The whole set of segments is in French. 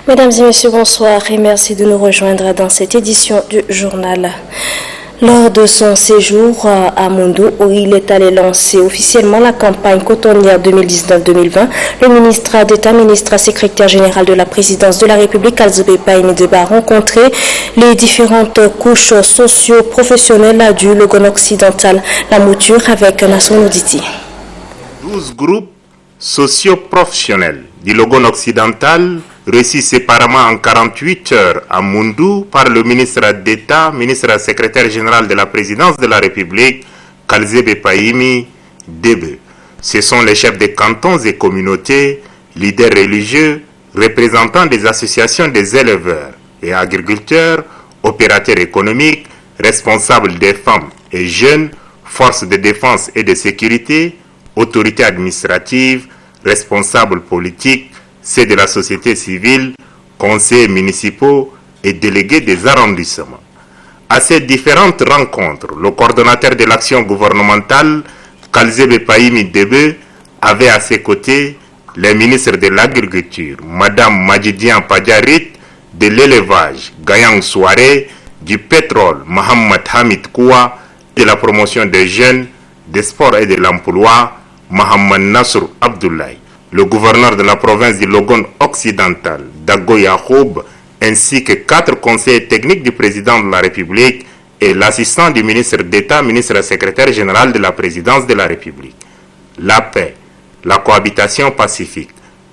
Mesdames et messieurs, bonsoir et merci de nous rejoindre dans cette édition du journal. Lors de son séjour à Moundou, où il est allé lancer officiellement la campagne cotonnière 2019-2020, le ministre d'État, ministre secrétaire général de la présidence de la République, Kalzebe Pahimi Debe, a rencontré les différentes couches socio-professionnelles du Logone occidental. La mouture avec Nasson Ouditi. 12 groupes socio-professionnels du Logone occidental reçus séparément en 48 heures à Moundou par le ministre d'État, ministre secrétaire général de la présidence de la République, Kalzebe Pahimi Debe. Ce sont les chefs des cantons et communautés, leaders religieux, représentants des associations des éleveurs et agriculteurs, opérateurs économiques, responsables des femmes et jeunes, forces de défense et de sécurité, autorités administratives, responsables politiques, c'est de la société civile, conseillers municipaux et délégués des arrondissements. À ces différentes rencontres, le coordonnateur de l'action gouvernementale, Kalzebe Pahimi Debe, avait à ses côtés les ministres de l'Agriculture, Madame Majidian Padjarit, de l'élevage, Gayang Souare, du pétrole, Mohamed Hamid Koua, de la promotion des jeunes, des sports et de l'emploi, Mohamed Nasr Abdoulaye, le gouverneur de la province du Logone occidental, Dago Yahoub, ainsi que 4 conseillers techniques du président de la République et l'assistant du ministre d'État, ministre secrétaire général de la présidence de la République. La paix, la cohabitation pacifique,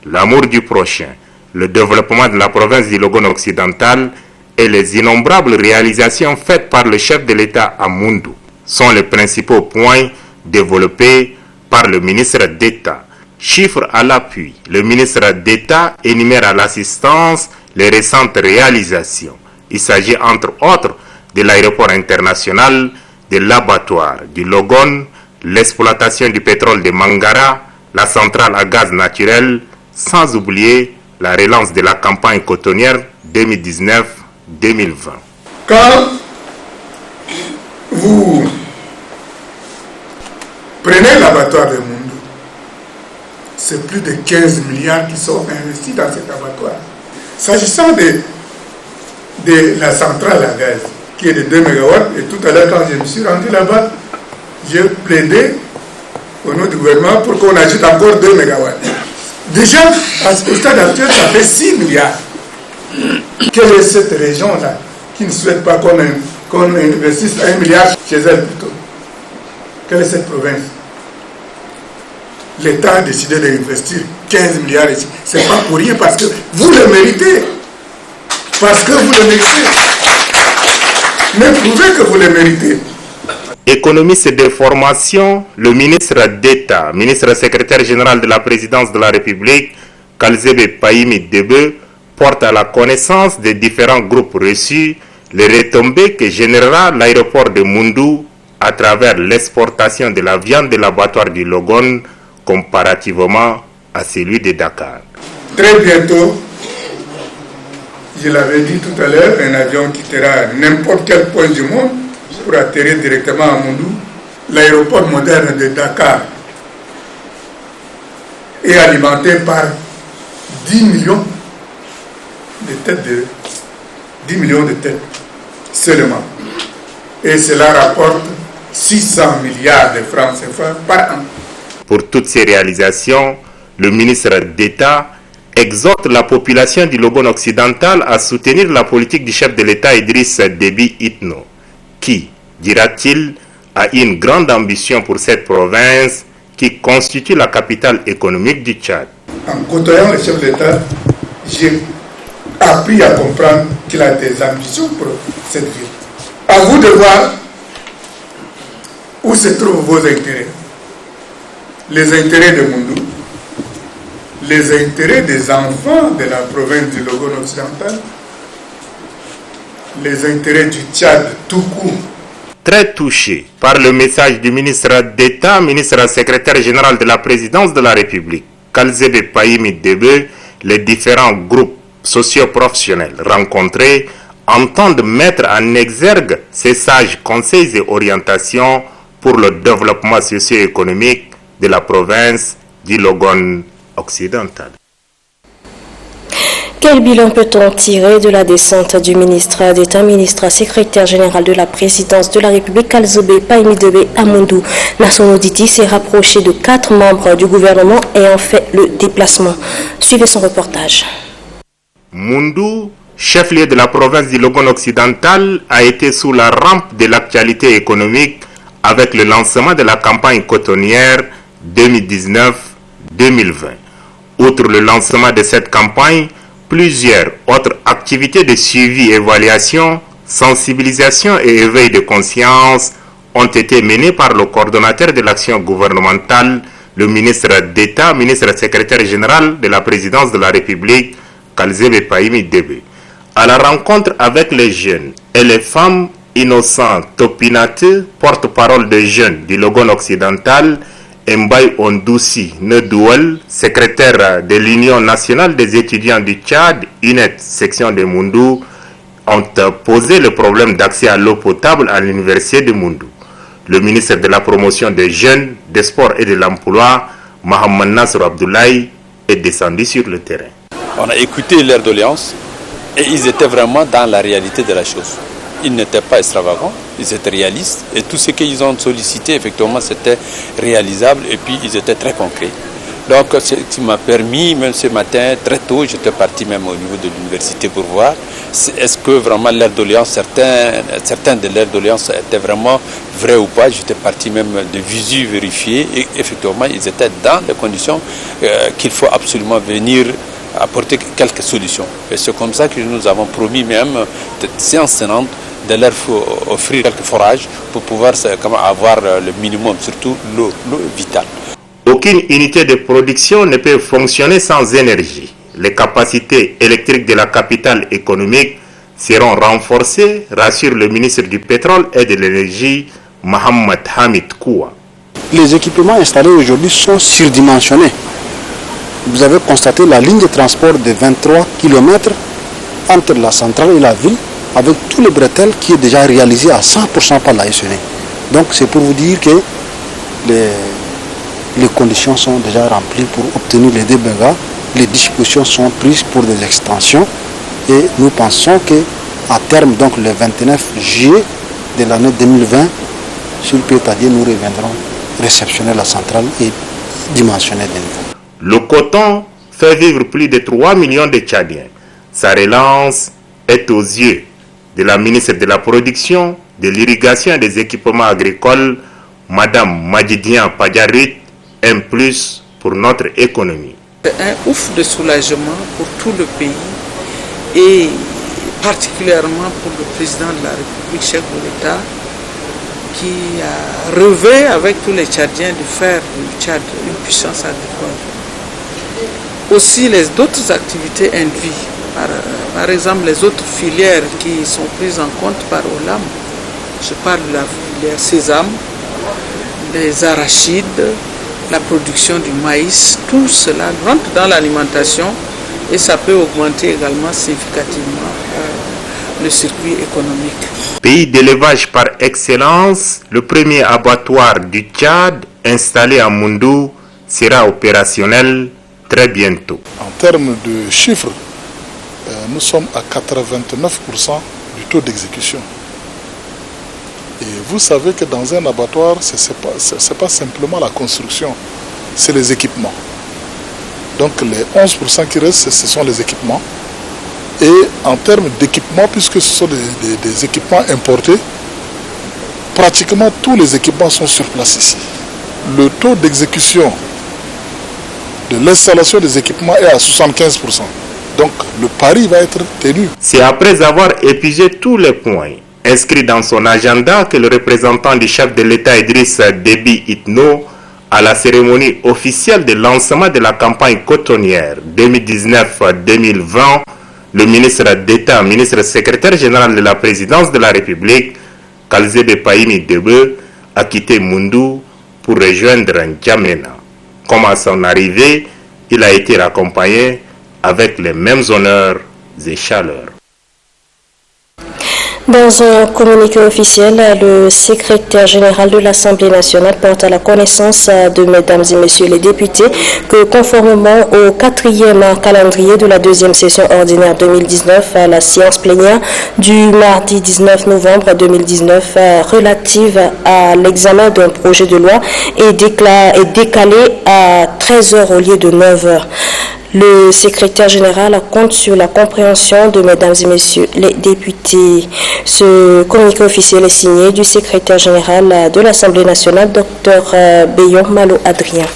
l'amour du prochain, le développement de la province du Logone occidental et les innombrables réalisations faites par le chef de l'État à Moundou sont les principaux points développés par le ministre d'État. Chiffres à l'appui, le ministre d'État énumère à l'assistance les récentes réalisations. Il s'agit entre autres de l'aéroport international, de l'abattoir du Logone, l'exploitation du pétrole de Mangara, la centrale à gaz naturel, sans oublier la relance de la campagne cotonnière 2019-2020. Quand vous prenez l'abattoir de Moundou, c'est plus de 15 milliards qui sont investis dans cet abattoir. S'agissant de la centrale à gaz, qui est de 2 MW, et tout à l'heure quand je me suis rendu là-bas, j'ai plaidé au nom du gouvernement pour qu'on ajoute encore 2 MW. Déjà, au stade actuel, ça fait 6 milliards. Quelle est cette région-là qui ne souhaite pas qu'on investisse 1 milliard chez elle plutôt? Quelle est cette province? L'État a décidé d'investir 15 milliards ici. Ce n'est pas pour rien, parce que vous le méritez. Parce que vous le méritez. Mais prouvez que vous le méritez. Économiste de formation, le ministre d'État, ministre secrétaire général de la présidence de la République, Kalzebe Pahimi Debe, porte à la connaissance des différents groupes reçus les retombées que générera l'aéroport de Moundou à travers l'exportation de la viande de l'abattoir du Logone comparativement à celui de Dakar. Très bientôt, je l'avais dit tout à l'heure, un avion quittera n'importe quel point du monde pour atterrir directement à Moundou. L'aéroport moderne de Dakar est alimenté par 10 millions de têtes, 10 millions de têtes seulement. Et cela rapporte 600 milliards de francs CFA par an. Pour toutes ces réalisations, le ministre d'État exhorte la population du Logone occidental à soutenir la politique du chef de l'État Idriss Déby Itno, qui, dira-t-il, a une grande ambition pour cette province qui constitue la capitale économique du Tchad. En côtoyant le chef de l'État, j'ai appris à comprendre qu'il a des ambitions pour cette ville. À vous de voir où se trouvent vos intérêts. Les intérêts de Moundou, les intérêts des enfants de la province du Logone occidental, les intérêts du Tchad tout court. Très touché par le message du ministre d'État, ministre secrétaire général de la présidence de la République, Kalzebe Pahimi Debe, les différents groupes socio-professionnels rencontrés entendent mettre en exergue ces sages conseils et orientations pour le développement socio-économique de la province du Logone occidental. Quel bilan peut-on tirer de la descente du ministre d'État, ministre secrétaire général de la présidence de la République, Kalzebe Paimidebe à Moundou? Nassano Diti s'est rapproché de 4 membres du gouvernement ayant fait le déplacement. Suivez son reportage. Moundou, chef-lieu de la province du Logone occidental, a été sous la rampe de l'actualité économique avec le lancement de la campagne cotonnière 2019-2020. Outre le lancement de cette campagne, plusieurs autres activités de suivi, évaluation, sensibilisation et éveil de conscience ont été menées par le coordonnateur de l'action gouvernementale, le ministre d'État, ministre secrétaire général de la présidence de la République, Kalzebe Paimidebe. À la rencontre avec les jeunes et les femmes, Innocent Topinate, porte-parole des jeunes du Logone occidental, Mbaye Ondoussi Nedouel, secrétaire de l'Union nationale des étudiants du Tchad, UNET, section de Moundou, ont posé le problème d'accès à l'eau potable à l'université de Moundou. Le ministre de la promotion des jeunes, des sports et de l'emploi, Mohamed Nasr Abdoulaye, est descendu sur le terrain. On a écouté leurs doléances et ils étaient vraiment dans la réalité de la chose. Ils n'étaient pas extravagants, ils étaient réalistes et tout ce qu'ils ont sollicité, effectivement, c'était réalisable et puis ils étaient très concrets. Donc, ce qui m'a permis, même ce matin, très tôt, j'étais parti même au niveau de l'université pour voir est-ce que vraiment leurs doléances, certains de leurs doléances étaient vraiment vraies ou pas. J'étais parti même de visu vérifier et effectivement, ils étaient dans les conditions qu'il faut absolument venir apporter quelques solutions. Et c'est comme ça que nous avons promis même de séance tenante de leur offrir quelques forages pour pouvoir avoir le minimum, surtout l'eau vitale. Aucune unité de production ne peut fonctionner sans énergie. Les capacités électriques de la capitale économique seront renforcées, rassure le ministre du pétrole et de l'énergie, Mohamed Hamid Koua. Les équipements installés aujourd'hui sont surdimensionnés. Vous avez constaté la ligne de transport de 23 km entre la centrale et la ville, avec tous les bretelles qui est déjà réalisé à 100% par la SNE. Donc c'est pour vous dire que les conditions sont déjà remplies pour obtenir les débats. Les dispositions sont prises pour des extensions et nous pensons qu'à terme, donc le 29 juillet de l'année 2020, sur le Pied-à-Dieu, nous reviendrons réceptionner la centrale et dimensionner les niveaux. Le coton fait vivre plus de 3 millions de Tchadiens. Sa relance est aux yeux de la ministre de la Production, de l'Irrigation et des Équipements agricoles, Madame Madjidian Padjarit, un plus pour notre économie. C'est un ouf de soulagement pour tout le pays et particulièrement pour le président de la République, chef de l'État, qui a rêvé avec tous les Tchadiens de faire du Tchad une puissance agricole. Aussi d'autres activités induites, par exemple les autres filières qui sont prises en compte par OLAM. Je parle de la filière sésame, les arachides, la production du maïs, tout cela rentre dans l'alimentation et ça peut augmenter également significativement le circuit économique. Pays d'élevage par excellence, le premier abattoir du Tchad installé à Moundou sera opérationnel très bientôt. En termes de chiffres, nous sommes à 89% du taux d'exécution. Et vous savez que dans un abattoir, ce n'est pas simplement la construction, c'est les équipements. Donc les 11% qui restent, ce sont les équipements. Et en termes d'équipements, puisque ce sont des équipements importés, pratiquement tous les équipements sont sur place ici. Le taux d'exécution de l'installation des équipements est à 75%. Donc le pari va être tenu. C'est après avoir épuisé tous les points inscrits dans son agenda que le représentant du chef de l'État Idriss Déby Itno, à la cérémonie officielle de lancement de la campagne cotonnière 2019-2020, le ministre d'État, ministre secrétaire général de la présidence de la République, Kalzebe Paimidebe, a quitté Moundou pour rejoindre N'Djamena. Comme à son arrivée, il a été accompagné avec les mêmes honneurs et chaleurs. Dans un communiqué officiel, le secrétaire général de l'Assemblée nationale porte à la connaissance de mesdames et messieurs les députés que conformément au 4e calendrier de la 2e session ordinaire 2019, la séance plénière du mardi 19 novembre 2019 relative à l'examen d'un projet de loi est décalée à 13h au lieu de 9h. Le secrétaire général compte sur la compréhension de mesdames et messieurs les députés. Ce communiqué officiel est signé du secrétaire général de l'Assemblée nationale, Dr Béyon Malo Adrien.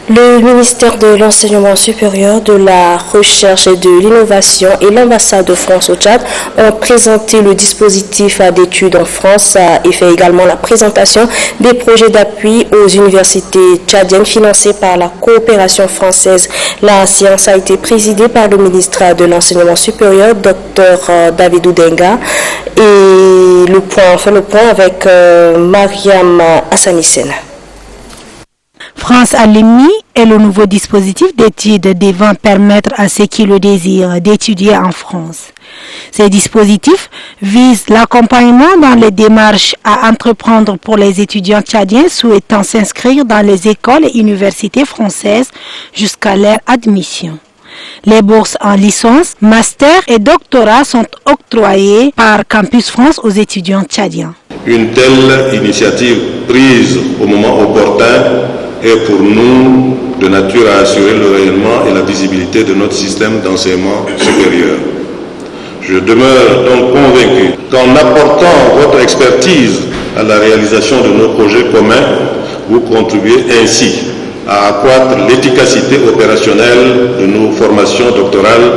Le ministère de l'Enseignement supérieur, de la Recherche et de l'Innovation et l'ambassade de France au Tchad ont présenté le dispositif d'études en France et fait également la présentation des projets d'appui aux universités tchadiennes financés par la coopération française. La séance a été présidée par le ministre de l'Enseignement supérieur, Dr David Oudenga, et le point avec Mariam Hassanissen. France Alumni est le nouveau dispositif d'études devant permettre à ceux qui le désirent d'étudier en France. Ces dispositifs visent l'accompagnement dans les démarches à entreprendre pour les étudiants tchadiens souhaitant s'inscrire dans les écoles et universités françaises jusqu'à leur admission. Les bourses en licence, master et doctorat sont octroyées par Campus France aux étudiants tchadiens. Une telle initiative prise au moment opportun est pour nous de nature à assurer le rayonnement et la visibilité de notre système d'enseignement supérieur. Je demeure donc convaincu qu'en apportant votre expertise à la réalisation de nos projets communs, vous contribuez ainsi à accroître l'efficacité opérationnelle de nos formations doctorales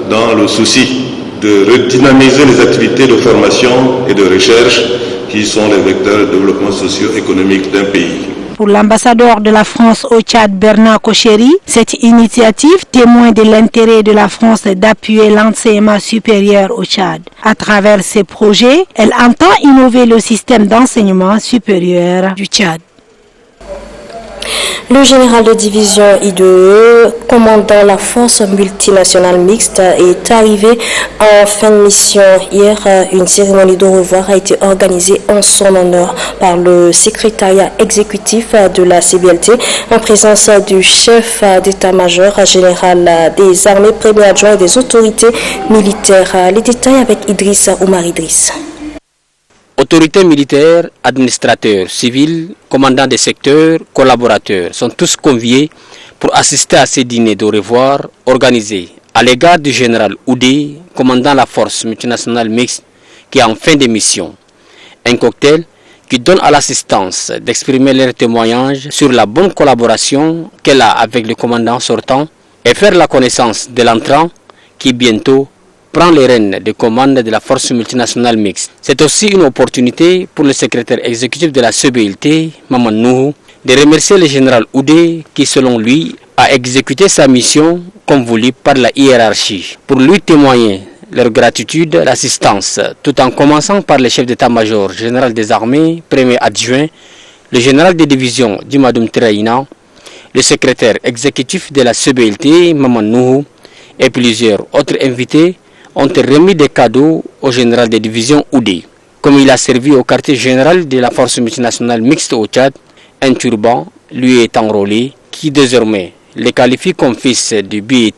dans le souci de redynamiser les activités de formation et de recherche qui sont les vecteurs de développement socio-économique d'un pays. Pour l'ambassadeur de la France au Tchad, Bernard Kocheri, cette initiative témoigne de l'intérêt de la France d'appuyer l'enseignement supérieur au Tchad. À travers ces projets, elle entend innover le système d'enseignement supérieur du Tchad. Le général de division I2E, commandant la force multinationale mixte, est arrivé en fin de mission. Hier, une cérémonie de revoir a été organisée en son honneur par le secrétariat exécutif de la CBLT en présence du chef d'état-major général des armées, premier adjoint et des autorités militaires. Les détails avec Idriss Oumar Idriss. Autorités militaires, administrateurs, civils, commandants des secteurs, collaborateurs sont tous conviés pour assister à ces dîners de revoir organisés à l'égard du général Oudé, commandant la force multinationale mixte qui est en fin de mission. Un cocktail qui donne à l'assistance d'exprimer leurs témoignages sur la bonne collaboration qu'elle a avec le commandant sortant et faire la connaissance de l'entrant qui bientôt prend les rênes de commande de la force multinationale mixte. C'est aussi une opportunité pour le secrétaire exécutif de la CBLT, Maman Nouhou, de remercier le général Oudé qui, selon lui, a exécuté sa mission comme voulu par la hiérarchie. Pour lui témoigner leur gratitude, l'assistance, tout en commençant par le chef d'état-major général des armées, premier adjoint, le général de division Dimadoum Traïna, le secrétaire exécutif de la CBLT, Maman Nouhou, et plusieurs autres invités ont remis des cadeaux au général de division Oudé. Comme il a servi au quartier général de la force multinationale mixte au Tchad, un turban lui est enrôlé qui désormais le qualifie comme fils du BET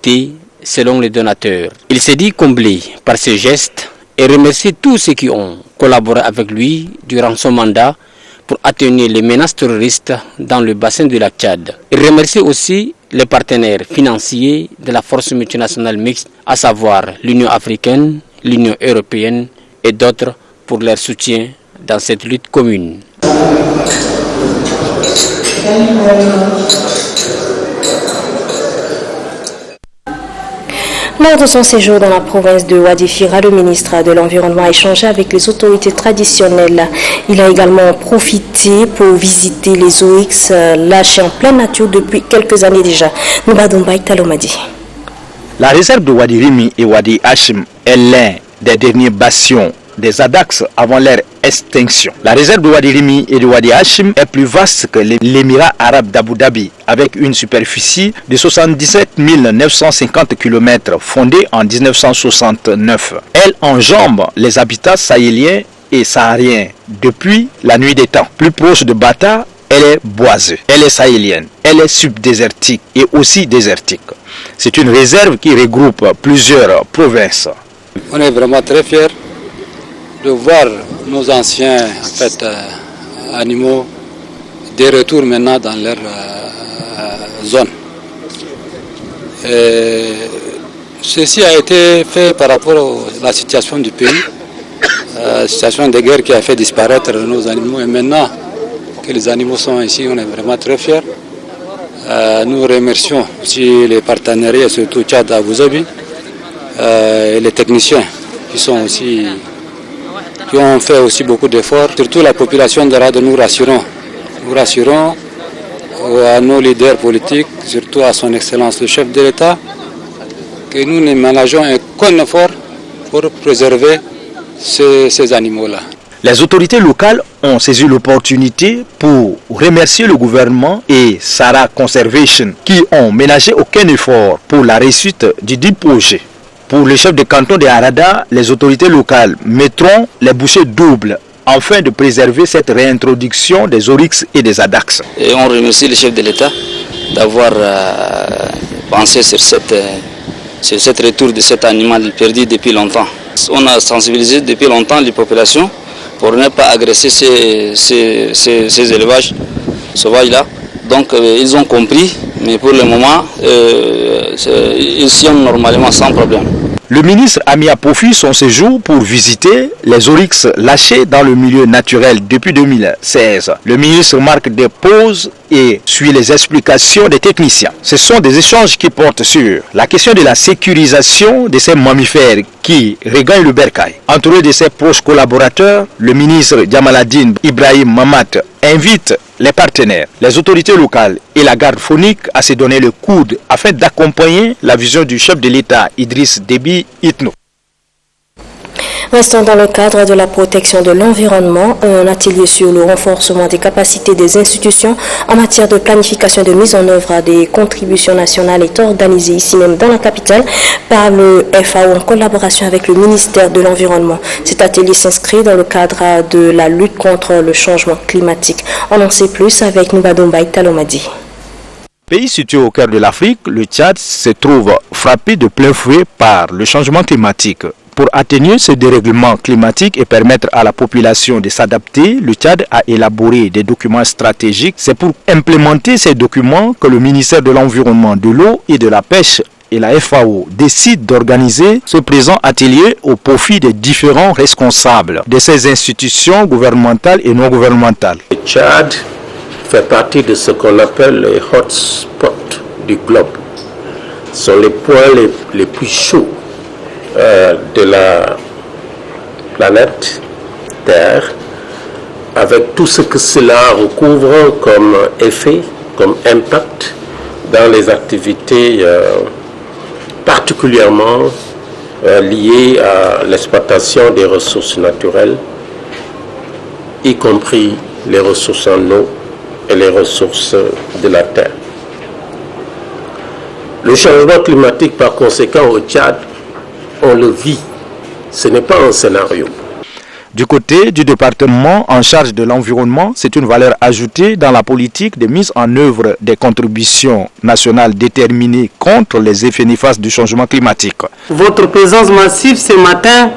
selon les donateurs. Il s'est dit comblé par ce geste et remercie tous ceux qui ont collaboré avec lui durant son mandat pour atténuer les menaces terroristes dans le bassin du lac Tchad. Il remercie aussi les partenaires financiers de la force multinationale mixte, à savoir l'Union africaine, l'Union européenne et d'autres pour leur soutien dans cette lutte commune. Lors de son séjour dans la province de Wadifira, le ministre de l'Environnement a échangé avec les autorités traditionnelles. Il a également profité pour visiter les OX lâchés en pleine nature depuis quelques années déjà. Noubadoumbaï Talomadi. La réserve de Wadi Rimi et Wadi Hachim est l'un des derniers bastions des Adax avant leur extinction. La réserve de Wadi Rimi et de Wadi Hashim est plus vaste que l'émirat arabe d'Abu Dhabi, avec une superficie de 77 950 km fondée en 1969. Elle enjambe les habitats sahéliens et sahariens depuis la nuit des temps. Plus proche de Bata, elle est boiseuse, elle est sahélienne, elle est subdésertique et aussi désertique. C'est une réserve qui regroupe plusieurs provinces. On est vraiment très fiers de voir nos anciens animaux de retour maintenant dans leur zone. Ceci a été fait par rapport à la situation du pays, la situation de guerre qui a fait disparaître nos animaux, et maintenant que les animaux sont ici, on est vraiment très fiers. Nous remercions aussi les partenariats, surtout Tchad à Abu Dhabi, et les techniciens qui ont fait aussi beaucoup d'efforts. Surtout la population de Rade, nous rassurons à nos leaders politiques, surtout à son Excellence le chef de l'État, que nous ne ménageons aucun effort pour préserver ces animaux-là. Les autorités locales ont saisi l'opportunité pour remercier le gouvernement et Sarah Conservation qui ont ménagé aucun effort pour la réussite du dit projet. Pour le chef de canton de Harada, les autorités locales mettront les bouchées doubles afin de préserver cette réintroduction des oryx et des adax. Et on remercie le chef de l'État d'avoir pensé sur cet retour de cet animal perdu depuis longtemps. On a sensibilisé depuis longtemps les populations pour ne pas agresser ces élevages sauvages-là. Donc ils ont compris, mais pour le moment, ils tiennent normalement sans problème. Le ministre a mis à profit son séjour pour visiter les oryx lâchés dans le milieu naturel depuis 2016. Le ministre marque des pauses et suit les explications des techniciens. Ce sont des échanges qui portent sur la question de la sécurisation de ces mammifères qui regagnent le bercail. Entouré de ses proches collaborateurs, le ministre Djamaladine Ibrahim Mamat invite les partenaires, les autorités locales et la garde faunique à se donner le coude afin d'accompagner la vision du chef de l'État Idriss Déby Itno. Restons dans le cadre de la protection de l'environnement. Un atelier sur le renforcement des capacités des institutions en matière de planification et de mise en œuvre des contributions nationales est organisé ici même dans la capitale par le FAO en collaboration avec le ministère de l'Environnement. Cet atelier s'inscrit dans le cadre de la lutte contre le changement climatique. On en sait plus avec Noubadombaï Talomadi. Pays situé au cœur de l'Afrique, le Tchad se trouve frappé de plein fouet par le changement climatique. Pour atténuer ce dérèglement climatique et permettre à la population de s'adapter, le Tchad a élaboré des documents stratégiques. C'est pour implémenter ces documents que le ministère de l'Environnement, de l'eau et de la pêche et la FAO décident d'organiser ce présent atelier au profit des différents responsables de ces institutions gouvernementales et non gouvernementales. Le Tchad fait partie de ce qu'on appelle les hotspots du globe. Ce sont les points les plus chauds de la planète Terre, avec tout ce que cela recouvre comme effet, comme impact dans les activités particulièrement liées à l'exploitation des ressources naturelles, y compris les ressources en eau et les ressources de la terre. Le changement climatique, par conséquent, au Tchad, on le vit. Ce n'est pas un scénario. Du côté du département en charge de l'environnement, c'est une valeur ajoutée dans la politique de mise en œuvre des contributions nationales déterminées contre les effets néfastes du changement climatique. Votre présence massive ce matin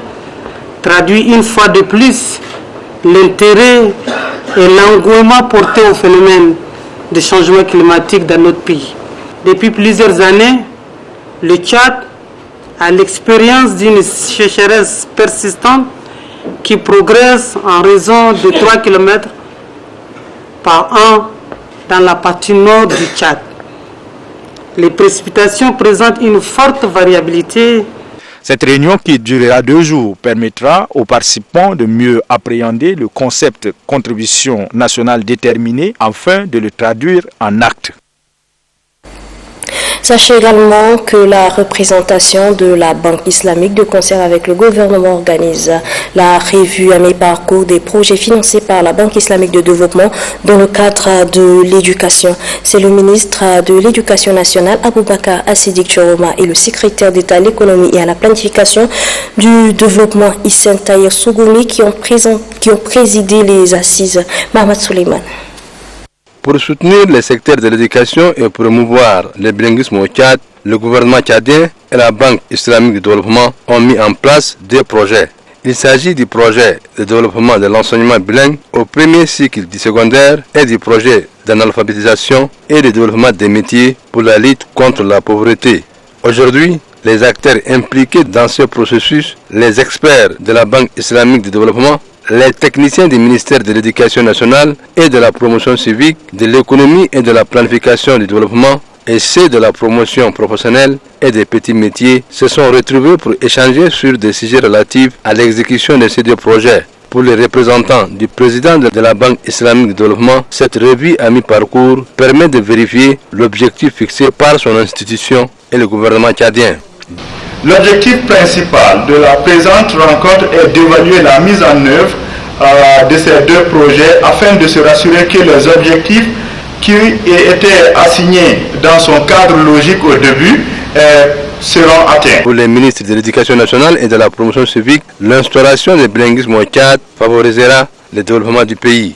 traduit une fois de plus l'intérêt et l'engouement porté au phénomène de changement climatique dans notre pays. Depuis plusieurs années, le Tchad a l'expérience d'une sécheresse persistante qui progresse en raison de 3 km par an dans la partie nord du Tchad. Les précipitations présentent une forte variabilité. Cette réunion qui durera 2 jours permettra aux participants de mieux appréhender le concept contribution nationale déterminée afin de le traduire en actes. Sachez également que la représentation de la Banque islamique de concert avec le gouvernement organise la revue à mi-parcours des projets financés par la Banque islamique de développement dans le cadre de l'éducation. C'est le ministre de l'Éducation nationale, Aboubakar Assidik Choroma, et le secrétaire d'État à l'économie et à la planification du développement, Hissène Tahir Sougoumi, qui ont présidé les assises. Mohamed Suleiman. Pour soutenir les secteurs de l'éducation et promouvoir le bilinguisme au Tchad, le gouvernement tchadien et la Banque islamique de développement ont mis en place deux projets. Il s'agit du projet de développement de l'enseignement bilingue au premier cycle du secondaire et du projet d'analphabétisation et de développement des métiers pour la lutte contre la pauvreté. Aujourd'hui, les acteurs impliqués dans ce processus, les experts de la Banque islamique de développement, les techniciens du ministère de l'Éducation nationale et de la promotion civique, de l'économie et de la planification du développement, et ceux de la promotion professionnelle et des petits métiers se sont retrouvés pour échanger sur des sujets relatifs à l'exécution de ces deux projets. Pour les représentants du président de la Banque islamique de développement, cette revue à mi-parcours permet de vérifier l'objectif fixé par son institution et le gouvernement tchadien. L'objectif principal de la présente rencontre est d'évaluer la mise en œuvre de ces deux projets afin de se rassurer que les objectifs qui étaient assignés dans son cadre logique au début seront atteints. Pour les ministres de l'Éducation nationale et de la promotion civique, l'instauration du bilinguisme au Tchad favorisera le développement du pays.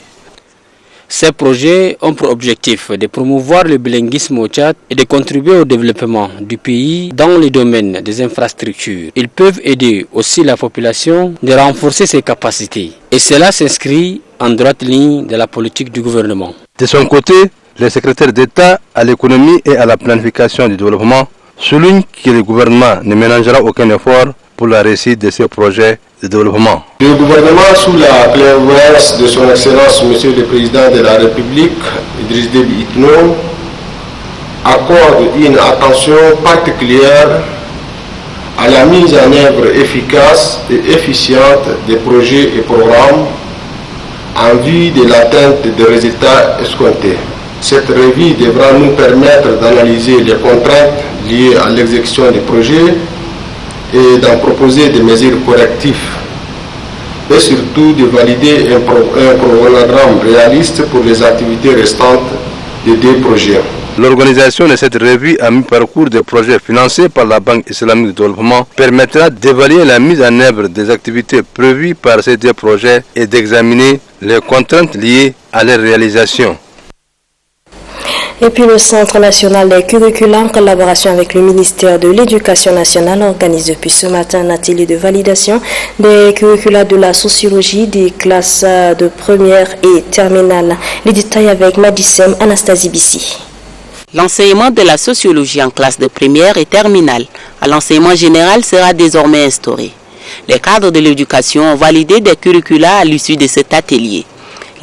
Ces projets ont pour objectif de promouvoir le bilinguisme au Tchad et de contribuer au développement du pays dans le domaine des infrastructures. Ils peuvent aider aussi la population de renforcer ses capacités. Et cela s'inscrit en droite ligne de la politique du gouvernement. De son côté, le secrétaire d'État à l'économie et à la planification du développement souligne que le gouvernement ne ménagera aucun effort pour la réussite de ces projets de développement. Le gouvernement, sous la clairvoyance de son Excellence, Monsieur le Président de la République, Idriss Déby Itno, accorde une attention particulière à la mise en œuvre efficace et efficiente des projets et programmes en vue de l'atteinte des résultats escomptés. Cette revue devra nous permettre d'analyser les contraintes liées à l'exécution des projets et d'en proposer des mesures correctives et surtout de valider un programme réaliste pour les activités restantes des deux projets. L'organisation de cette revue à mi-parcours des projets financés par la Banque islamique de développement permettra d'évaluer la mise en œuvre des activités prévues par ces deux projets et d'examiner les contraintes liées à leur réalisation. Et puis le Centre national des curricula, en collaboration avec le ministère de l'Éducation nationale, organise depuis ce matin un atelier de validation des curricula de la sociologie des classes de première et terminale. Les détails avec Madissem Anastasie Bissi. L'enseignement de la sociologie en classe de première et terminale à l'enseignement général sera désormais instauré. Les cadres de l'éducation ont validé des curricula à l'issue de cet atelier.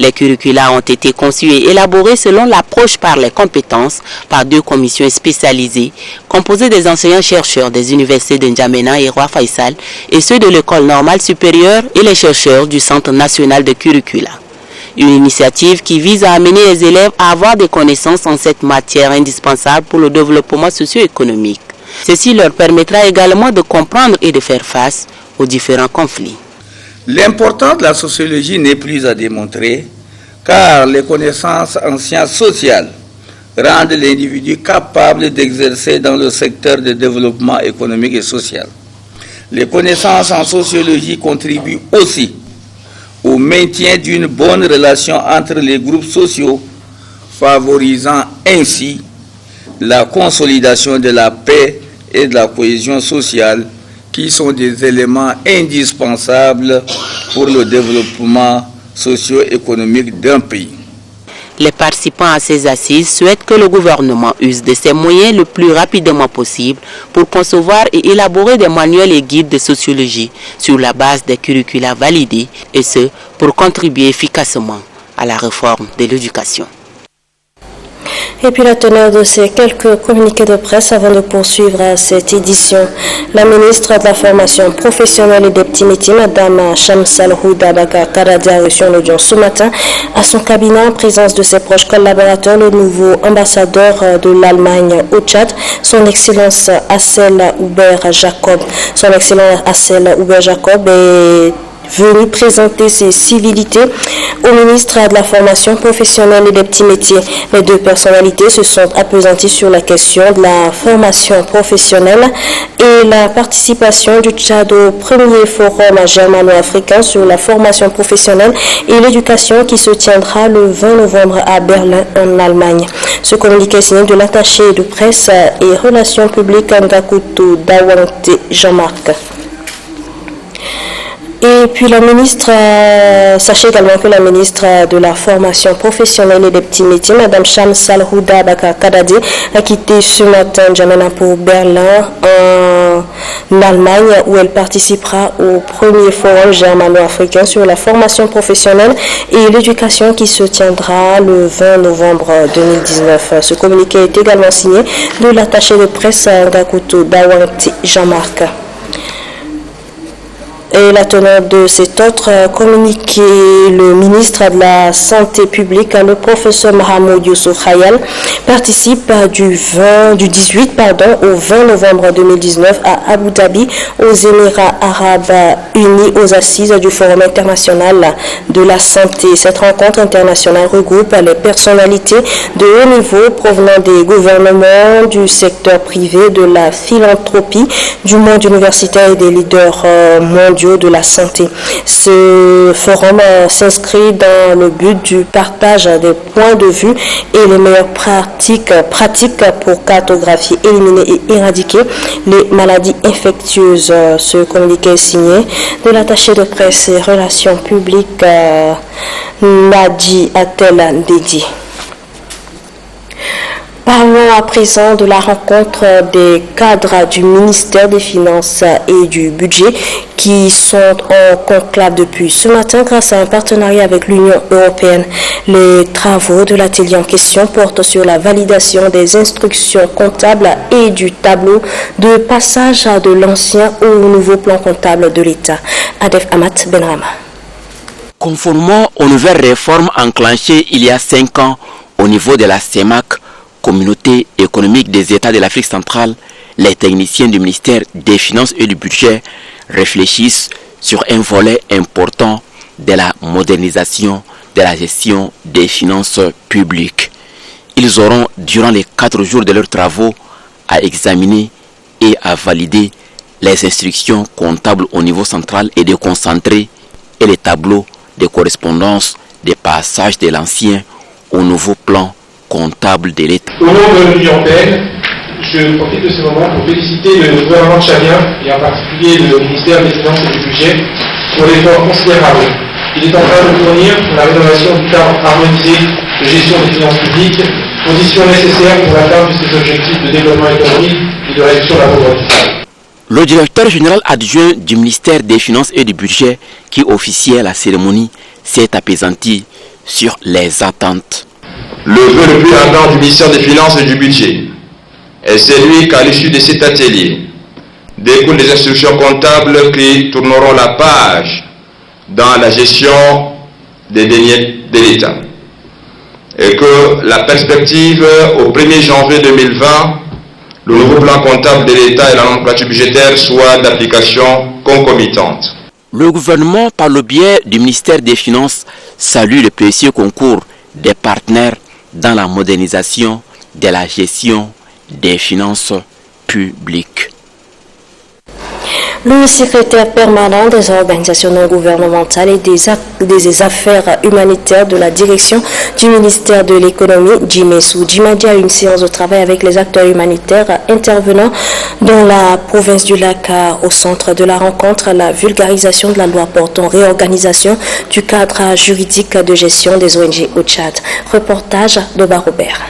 Les curricula ont été conçus et élaborés selon l'approche par les compétences par deux commissions spécialisées composées des enseignants-chercheurs des universités de N'Djamena et Roi Faisal et ceux de l'école normale supérieure et les chercheurs du Centre national de curricula. Une initiative qui vise à amener les élèves à avoir des connaissances en cette matière indispensable pour le développement socio-économique. Ceci leur permettra également de comprendre et de faire face aux différents conflits. L'importance de la sociologie n'est plus à démontrer, car les connaissances en sciences sociales rendent l'individu capable d'exercer dans le secteur de développement économique et social. Les connaissances en sociologie contribuent aussi au maintien d'une bonne relation entre les groupes sociaux, favorisant ainsi la consolidation de la paix et de la cohésion sociale, qui sont des éléments indispensables pour le développement socio-économique d'un pays. Les participants à ces assises souhaitent que le gouvernement use de ses moyens le plus rapidement possible pour concevoir et élaborer des manuels et guides de sociologie sur la base des curricula validés, et ce, pour contribuer efficacement à la réforme de l'éducation. Et puis la teneur de ces quelques communiqués de presse avant de poursuivre cette édition. La ministre de la Formation professionnelle et des petits métiers, Mme Shamsal Houda Karadi, a reçu en audience ce matin à son cabinet en présence de ses proches collaborateurs le nouveau ambassadeur de l'Allemagne au Tchad, son Excellence Assel Hubert Jacob. Son Excellence Assel Hubert Jacob est venu présenter ses civilités au ministre de la Formation professionnelle et des petits métiers. Les deux personnalités se sont appesanties sur la question de la formation professionnelle et la participation du Tchad au premier forum germano-africain sur la formation professionnelle et l'éducation qui se tiendra le 20 novembre à Berlin en Allemagne. Ce communiqué est signé de l'attaché de presse et relations publiques Ngakutu Dawangte Jean-Marc. Et puis la ministre, sachez également que la ministre de la Formation professionnelle et des petits métiers, Mme Shamsal Houda Kadadi, a quitté ce matin N'Djamena pour Berlin en Allemagne où elle participera au premier forum germano-africain sur la formation professionnelle et l'éducation qui se tiendra le 20 novembre 2019. Ce communiqué est également signé de l'attaché de presse Ngakutu Dawangte Jean-Marc. Et la teneur de cet autre communiqué, le ministre de la Santé publique, le professeur Mahamoud Youssouf Khayal, participe du 18 au 20 novembre 2019 à Abu Dhabi, aux Émirats Arabes Unis, aux assises du Forum international de la santé. Cette rencontre internationale regroupe les personnalités de haut niveau provenant des gouvernements, du secteur privé, de la philanthropie, du monde universitaire et des leaders mondiaux de la santé. Ce forum s'inscrit dans le but du partage des points de vue et les meilleures pratiques pour cartographier, éliminer et éradiquer les maladies infectieuses. Ce communiqué est signé de l'attaché de presse et relations publiques Nadi Atel Dedi. Parlons à présent de la rencontre des cadres du ministère des Finances et du Budget qui sont en conclave depuis ce matin grâce à un partenariat avec l'Union européenne. Les travaux de l'atelier en question portent sur la validation des instructions comptables et du tableau de passage de l'ancien au nouveau plan comptable de l'État. Adef Amat Benrama. Conformément aux nouvelles réformes enclenchées il y a 5 ans au niveau de la CEMAC, Communauté économique des États de l'Afrique centrale, les techniciens du ministère des Finances et du Budget réfléchissent sur un volet important de la modernisation de la gestion des finances publiques. Ils auront, durant les 4 jours de leurs travaux, à examiner et à valider les instructions comptables au niveau central et de concentrer et les tableaux de correspondance des passages de l'ancien au nouveau plan comptable de l'État. Au nom de l'Union européenne, je profite de ce moment pour féliciter le gouvernement tchadien et en particulier le ministère des Finances et du Budget pour l'effort considérable. Il est en train de fournir pour la rénovation du cadre harmonisé de gestion des finances publiques, condition nécessaire pour l'atteinte de ces objectifs de développement économique et de réduction de la pauvreté. Le directeur général adjoint du ministère des Finances et du Budget qui officiait à la cérémonie s'est appesanti sur les attentes. Le vœu le plus ardent du ministère des Finances et du Budget est celui qu'à l'issue de cet atelier découlent des instructions comptables qui tourneront la page dans la gestion des deniers de l'État et que la perspective au 1er janvier 2020, le nouveau plan comptable de l'État et la nomenclature budgétaire soient d'application concomitante. Le gouvernement, par le biais du ministère des Finances, salue le précieux concours des partenaires dans la modernisation de la gestion des finances publiques. Le secrétaire permanent des organisations non gouvernementales et des affaires humanitaires de la direction du ministère de l'économie, Jimesou Djimadi, a une séance de travail avec les acteurs humanitaires intervenant dans la province du Lac. Au centre de la rencontre, la vulgarisation de la loi portant réorganisation du cadre juridique de gestion des ONG au Tchad. Reportage de Robert.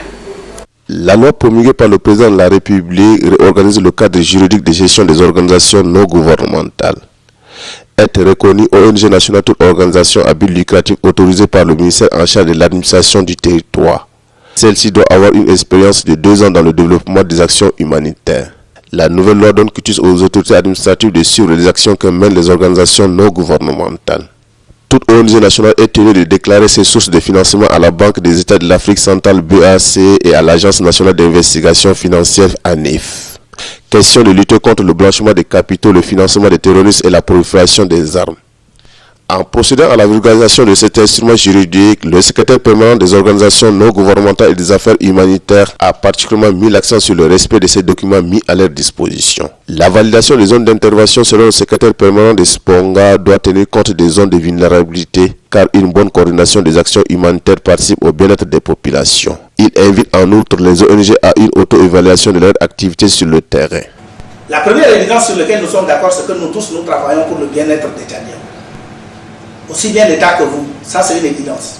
La loi promulguée par le président de la République réorganise le cadre juridique de gestion des organisations non gouvernementales. Être reconnue ONG nationale, toute organisation à but lucratif autorisée par le ministère en charge de l'administration du territoire. Celle-ci doit avoir une expérience de 2 ans dans le développement des actions humanitaires. La nouvelle loi donne quitus aux autorités administratives de suivre les actions que mènent les organisations non gouvernementales. Toute ONG nationale est tenue de déclarer ses sources de financement à la Banque des États de l'Afrique centrale BAC et à l'Agence nationale d'investigation financière ANIF. Question de lutter contre le blanchiment des capitaux, le financement des terroristes et la prolifération des armes. En procédant à la vulgarisation de cet instrument juridique, le secrétaire permanent des organisations non gouvernementales et des affaires humanitaires a particulièrement mis l'accent sur le respect de ces documents mis à leur disposition. La validation des zones d'intervention selon le secrétaire permanent des SPONGA doit tenir compte des zones de vulnérabilité, car une bonne coordination des actions humanitaires participe au bien-être des populations. Il invite en outre les ONG à une auto-évaluation de leur activité sur le terrain. La première évidence sur laquelle nous sommes d'accord, c'est que nous tous, nous travaillons pour le bien-être des Tchadiens. Aussi bien l'État que vous, ça c'est une évidence.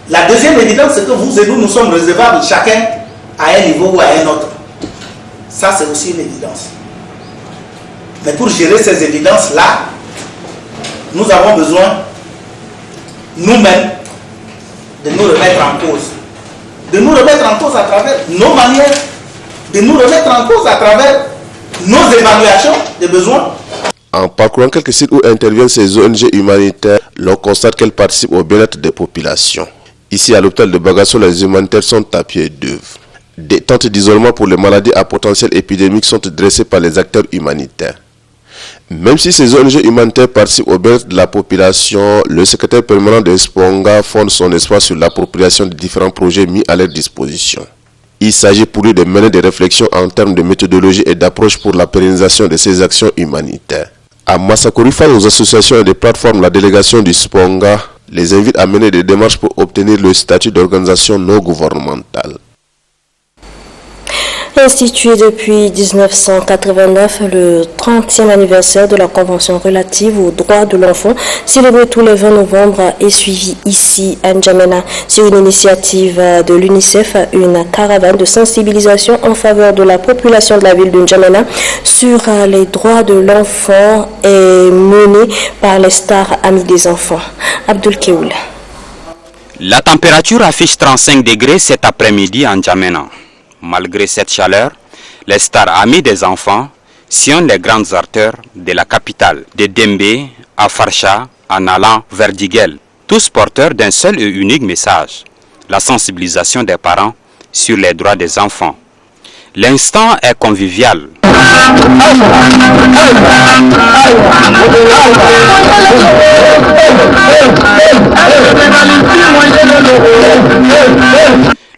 La deuxième évidence, c'est que vous et nous sommes redevables chacun à un niveau ou à un autre. Ça c'est aussi une évidence. Mais pour gérer ces évidences-là, nous avons besoin, nous-mêmes, de nous remettre en cause. De nous remettre en cause à travers nos manières, de nous remettre en cause à travers nos évaluations des besoins. En parcourant quelques sites où interviennent ces ONG humanitaires, l'on constate qu'elles participent au bien-être des populations. Ici, à l'hôpital de Bagasso, les humanitaires sont à pied d'œuvre. Des tentes d'isolement pour les maladies à potentiel épidémique sont dressées par les acteurs humanitaires. Même si ces ONG humanitaires participent au bien-être de la population, le secrétaire permanent de SPONGA fonde son espoir sur l'appropriation de différents projets mis à leur disposition. Il s'agit pour lui de mener des réflexions en termes de méthodologie et d'approche pour la pérennisation de ces actions humanitaires. À Massakori, face aux associations et des plateformes, la délégation du SPONGA les invite à mener des démarches pour obtenir le statut d'organisation non gouvernementale. Institué depuis 1989, le 30e anniversaire de la Convention relative aux droits de l'enfant, célébré tous les 20 novembre, est suivi ici à N'Djamena. Sur une initiative de l'UNICEF, une caravane de sensibilisation en faveur de la population de la ville de N'Djamena sur les droits de l'enfant est menée par les stars amis des enfants. Abdul Keoul. La température affiche 35 degrés cet après-midi à N'Djamena. Malgré cette chaleur, les stars amis des enfants sillonnent les grandes artères de la capitale, de Dembe à Farsha en allant vers Diguel, tous porteurs d'un seul et unique message, la sensibilisation des parents sur les droits des enfants. L'instant est convivial.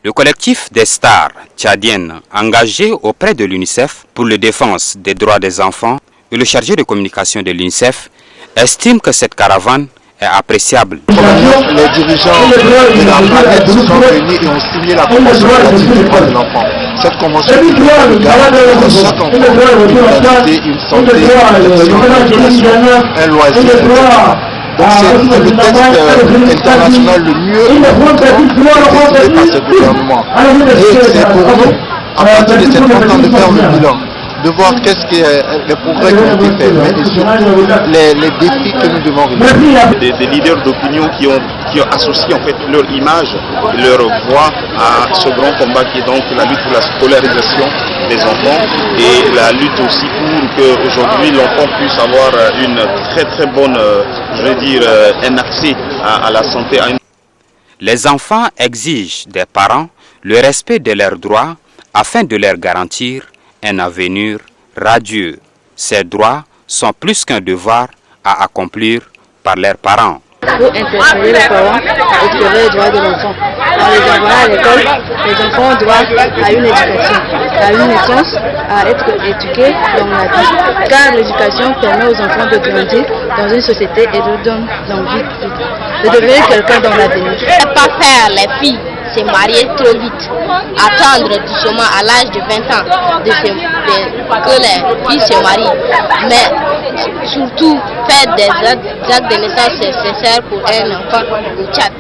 Le collectif des stars tchadiennes engagé auprès de l'UNICEF pour la défense des droits des enfants et le chargé de communication de l'UNICEF estime que cette caravane est appréciable. Les dirigeants de la planète se sont réunis et ont signé la Convention relative aux droits de l'enfant. Cette convention garantira à chaque enfant une identité, une santé, une éducation, un loisir, etc. Donc c'est le texte international le mieux décidé par ce gouvernement. Et c'est pour nous, à partir de cette conférence, de faire le bilan, de voir qu'est-ce que les progrès qui ont été faits, mais surtout les défis que nous devons relever. Des leaders d'opinion qui ont associé en fait leur image, leur voix à ce grand combat qui est donc la lutte pour la scolarisation des enfants et la lutte aussi pour que aujourd'hui l'enfant puisse avoir une très bonne, un accès à la santé. Les enfants exigent des parents le respect de leurs droits afin de leur garantir un avenir radieux. Ces droits sont plus qu'un devoir à accomplir par leurs parents. Pour interpeller les parents à observer les droits de l'enfant. En les envoyant à l'école, les enfants ont droit à une éducation, à une naissance, à être éduqués dans la vie. Car l'éducation permet aux enfants de grandir dans une société et de donner l'envie de devenir quelqu'un dans l'avenir. Ne pas faire les filles se marier trop vite, attendre doucement à l'âge de 20 ans que les filles se marient, mais surtout faire des actes de naissance nécessaires pour un enfant au Tchad.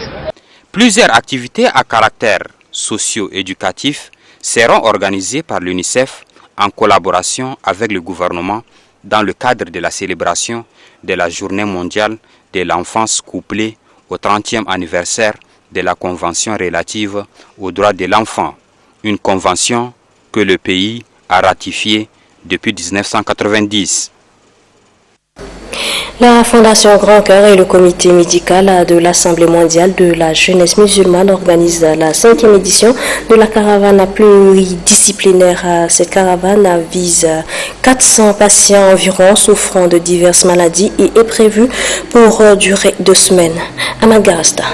Plusieurs activités à caractère socio-éducatif seront organisées par l'UNICEF en collaboration avec le gouvernement dans le cadre de la célébration de la Journée mondiale de l'enfance couplée au 30e anniversaire de la Convention relative aux droits de l'enfant, une convention que le pays a ratifiée depuis 1990. La Fondation Grand Cœur et le comité médical de l'Assemblée mondiale de la jeunesse musulmane organisent la 5e édition de la caravane pluridisciplinaire. Cette caravane vise 400 patients environ souffrant de diverses maladies et est prévue pour durer 2 semaines. À Madagascar.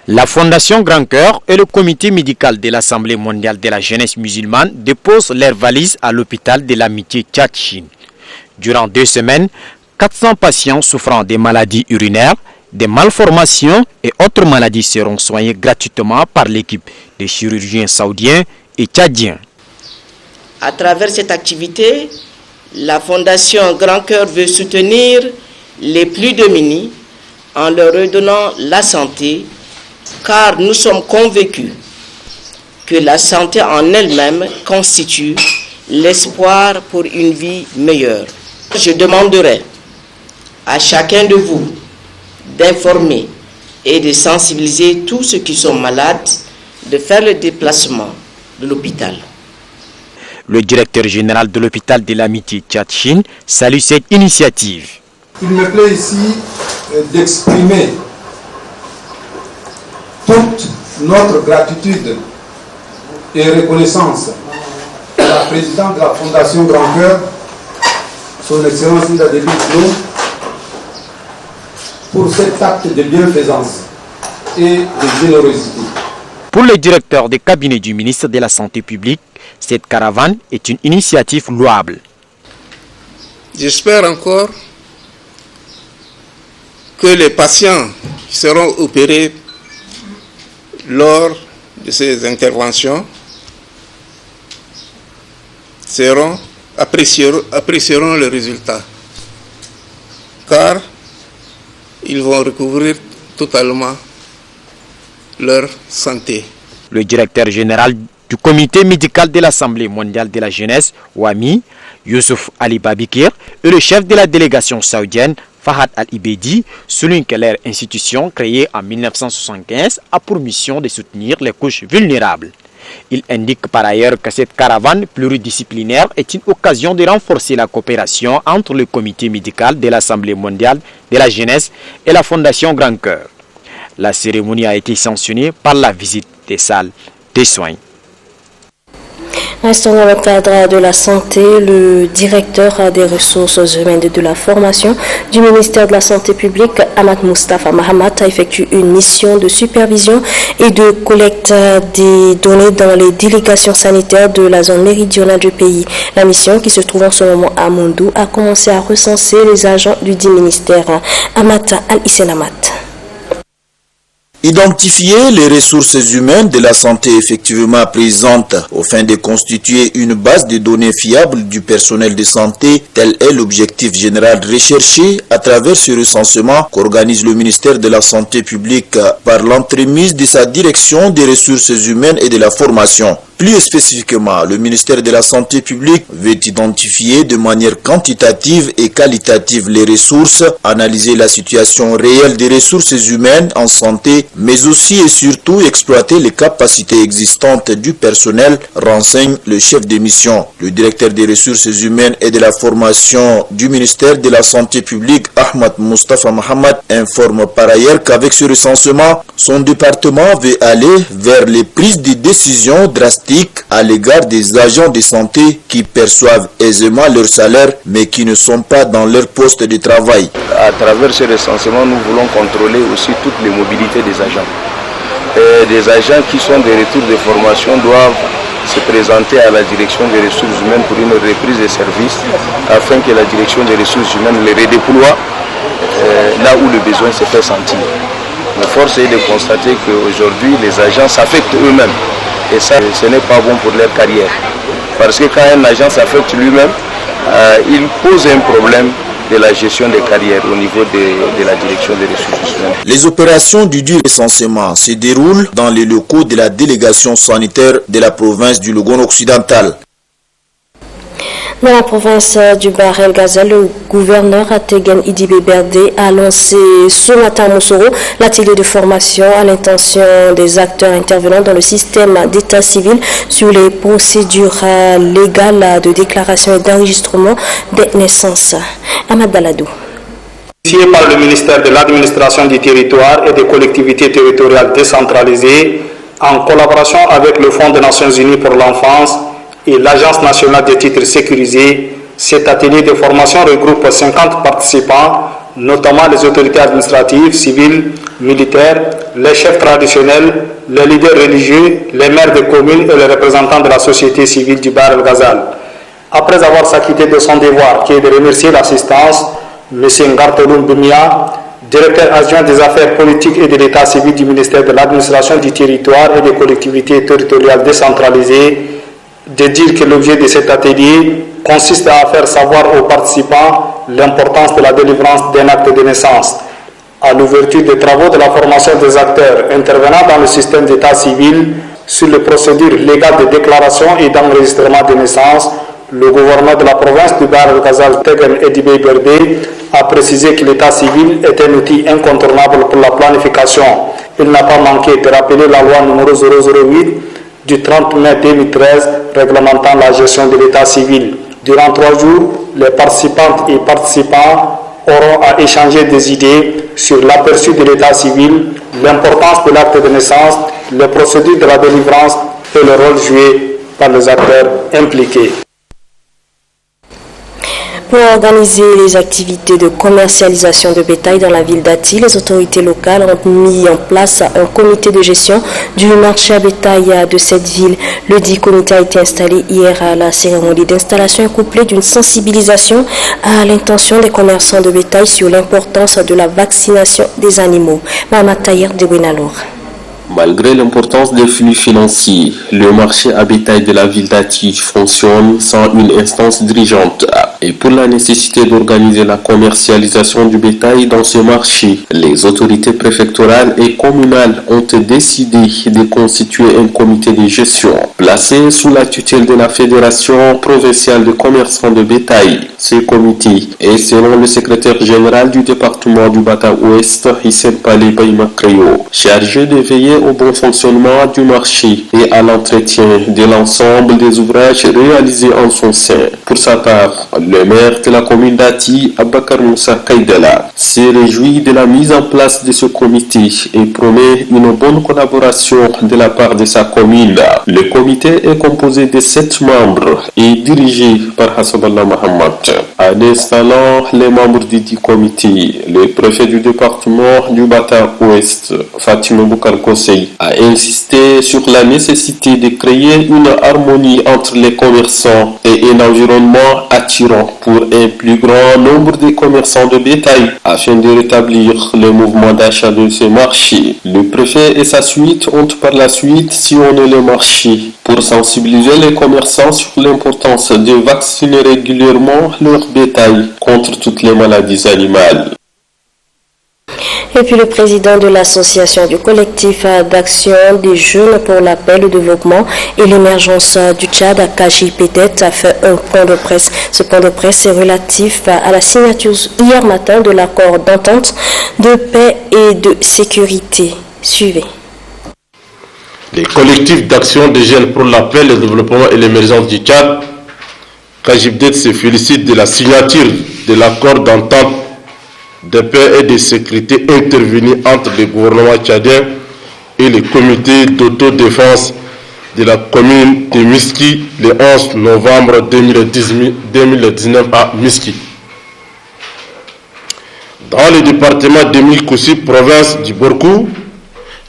La Fondation Grand Cœur et le comité médical de l'Assemblée mondiale de la jeunesse musulmane déposent leurs valises à l'hôpital de l'amitié Tchad-Chine. Durant 2 semaines, 400 patients souffrant des maladies urinaires, des malformations et autres maladies seront soignés gratuitement par l'équipe de chirurgiens saoudiens et tchadiens. À travers cette activité, la Fondation Grand Cœur veut soutenir les plus démunis en leur redonnant la santé, car nous sommes convaincus que la santé en elle-même constitue l'espoir pour une vie meilleure. Je demanderai à chacun de vous d'informer et de sensibiliser tous ceux qui sont malades, de faire le déplacement de l'hôpital. Le directeur général de l'hôpital de l'amitié Tchad-Chine salue cette initiative. Il me plaît ici d'exprimer toute notre gratitude et reconnaissance à la présidente de la Fondation Grand Cœur, son Excellence Ida Debiclo, pour cet acte de bienfaisance et de générosité. Pour le directeur des cabinets du ministre de la Santé publique, cette caravane est une initiative louable. J'espère encore que les patients qui seront opérés lors de ces interventions apprécieront le résultat, car ils vont recouvrir totalement leur santé. Le directeur général du comité médical de l'Assemblée mondiale de la jeunesse, WAMI, Youssouf Ali Babikir, et le chef de la délégation saoudienne, Fahad Al-Ibedi, souligne que leur institution, créée en 1975, a pour mission de soutenir les couches vulnérables. Il indique par ailleurs que cette caravane pluridisciplinaire est une occasion de renforcer la coopération entre le comité médical de l'Assemblée mondiale de la jeunesse et la Fondation Grand Cœur. La cérémonie a été sanctionnée par la visite des salles de soins. Restons dans le cadre de la santé. Le directeur des ressources humaines et de la formation du ministère de la Santé publique, Ahmad Mustafa Mahamat, a effectué une mission de supervision et de collecte des données dans les délégations sanitaires de la zone méridionale du pays. La mission, qui se trouve en ce moment à Mondou, a commencé à recenser les agents du dit ministère. Amat Al-Issenamat. Identifier les ressources humaines de la santé effectivement présentes au fin de constituer une base de données fiable du personnel de santé, tel est l'objectif général recherché à travers ce recensement qu'organise le ministère de la Santé publique par l'entremise de sa direction des ressources humaines et de la formation. Plus spécifiquement, le ministère de la Santé publique veut identifier de manière quantitative et qualitative les ressources, analyser la situation réelle des ressources humaines en santé, mais aussi et surtout exploiter les capacités existantes du personnel, renseigne le chef de mission. Le directeur des ressources humaines et de la formation du ministère de la Santé publique, Ahmad Mustafa Mahamat, informe par ailleurs qu'avec ce recensement, son département veut aller vers les prises de décisions drastiques à l'égard des agents de santé qui perçoivent aisément leur salaire mais qui ne sont pas dans leur poste de travail. À travers ce recensement, nous voulons contrôler aussi toutes les mobilités des agents. Des agents qui sont de retour de formation doivent se présenter à la direction des ressources humaines pour une reprise de services afin que la direction des ressources humaines les redéploie là où le besoin se fait sentir. Mais force est de constater qu'aujourd'hui les agents s'affectent eux-mêmes. Et ça, ce n'est pas bon pour leur carrière. Parce que quand un agent s'affecte lui-même, il pose un problème de la gestion des carrières au niveau de la direction des ressources humaines. Les opérations du recensement se déroulent dans les locaux de la délégation sanitaire de la province du Logone occidental. Dans la province du Bahr El Ghazal, le gouverneur Ategan Idibé Berdé a lancé ce matin à Moussoro l'atelier de formation à l'intention des acteurs intervenant dans le système d'état civil sur les procédures légales de déclaration et d'enregistrement des naissances. Ahmad Daladou. Initié par le ministère de l'administration du territoire et des collectivités territoriales décentralisées, en collaboration avec le Fonds des Nations Unies pour l'enfance et l'Agence nationale des titres sécurisés, cet atelier de formation regroupe 50 participants, notamment les autorités administratives, civiles, militaires, les chefs traditionnels, les leaders religieux, les maires de communes et les représentants de la société civile du Bahr El Ghazal. Après avoir s'acquitté de son devoir, qui est de remercier l'assistance, M. Ngartoloum Bimia, directeur adjoint des affaires politiques et de l'état civil du ministère de l'administration du territoire et des collectivités territoriales décentralisées, de dire que l'objet de cet atelier consiste à faire savoir aux participants l'importance de la délivrance d'un acte de naissance. À l'ouverture des travaux de la formation des acteurs intervenant dans le système d'état civil sur les procédures légales de déclaration et d'enregistrement de naissance, le gouverneur de la province du Bahr El Ghazal, Tegen Edibé Berdé, a précisé que l'état civil est un outil incontournable pour la planification. Il n'a pas manqué de rappeler la loi numéro 008 du 30 mai 2013 réglementant la gestion de l'état civil. Durant 3 jours, les participantes et participants auront à échanger des idées sur l'aperçu de l'état civil, l'importance de l'acte de naissance, les procédures de la délivrance et le rôle joué par les acteurs impliqués. Pour organiser les activités de commercialisation de bétail dans la ville d'Ati, les autorités locales ont mis en place un comité de gestion du marché à bétail de cette ville. Le dit comité a été installé hier à la cérémonie d'installation couplée d'une sensibilisation à l'intention des commerçants de bétail sur l'importance de la vaccination des animaux. Mahamat Tayer de Benalour. Malgré l'importance des flux financiers, le marché à bétail de la ville d'Ati fonctionne sans une instance dirigeante. Et pour la nécessité d'organiser la commercialisation du bétail dans ce marché, les autorités préfectorales et communales ont décidé de constituer un comité de gestion placé sous la tutelle de la Fédération provinciale de commerçants de bétail. Ce comité est, selon le secrétaire général du département du Bata-Ouest, Hissène Palé Baïmakreo, chargé de veiller au bon fonctionnement du marché et à l'entretien de l'ensemble des ouvrages réalisés en son sein. Pour sa part, le maire de la commune d'Ati, Abakar Moussa Kaidela, s'est réjoui de la mise en place de ce comité et promet une bonne collaboration de la part de sa commune. Le comité est composé de 7 membres et dirigé par Hassaballah Mohamed. En installant les membres du comité, le préfet du département du Bata-Ouest, Fatima Boukar Kosei, a insisté sur la nécessité de créer une harmonie entre les commerçants et un environnement attirant pour un plus grand nombre de commerçants de bétail afin de rétablir le mouvement d'achat de ce marché. Le préfet et sa suite ont par la suite sillonné le marché pour sensibiliser les commerçants sur l'importance de vacciner régulièrement leur bétail contre toutes les maladies animales. Et puis le président de l'association du collectif d'action des jeunes pour la paix, le développement et l'émergence du Tchad, Kaji Petet, a fait un point de presse. Ce point de presse est relatif à la signature hier matin de l'accord d'entente de paix et de sécurité. Suivez. Les collectifs d'action des jeunes pour la paix, le développement et l'émergence du Tchad, Kaji Petet, se félicite de la signature de l'accord d'entente de paix et de sécurité intervenue entre le gouvernement tchadien et le comité d'autodéfense de la commune de Miski le 11 novembre 2019 à Miski. Dans le département de Milkoussi, province du Borkou,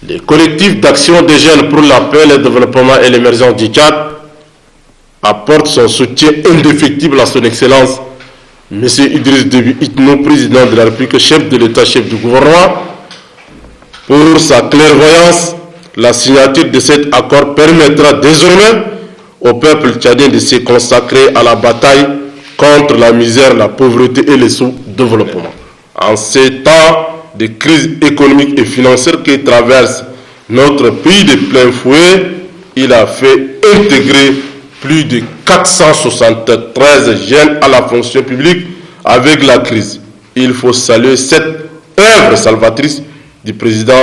le collectif d'action des jeunes pour la paix, le développement et l'émergence du Tchad apporte son soutien indéfectible à son excellence M. Idriss Déby Itno, président de la République, chef de l'État, chef du gouvernement. Pour sa clairvoyance, la signature de cet accord permettra désormais au peuple tchadien de se consacrer à la bataille contre la misère, la pauvreté et le sous-développement. En ces temps de crise économique et financière qui traverse notre pays de plein fouet, il a fait intégrer plus de 473 jeunes à la fonction publique avec la crise. Il faut saluer cette œuvre salvatrice du président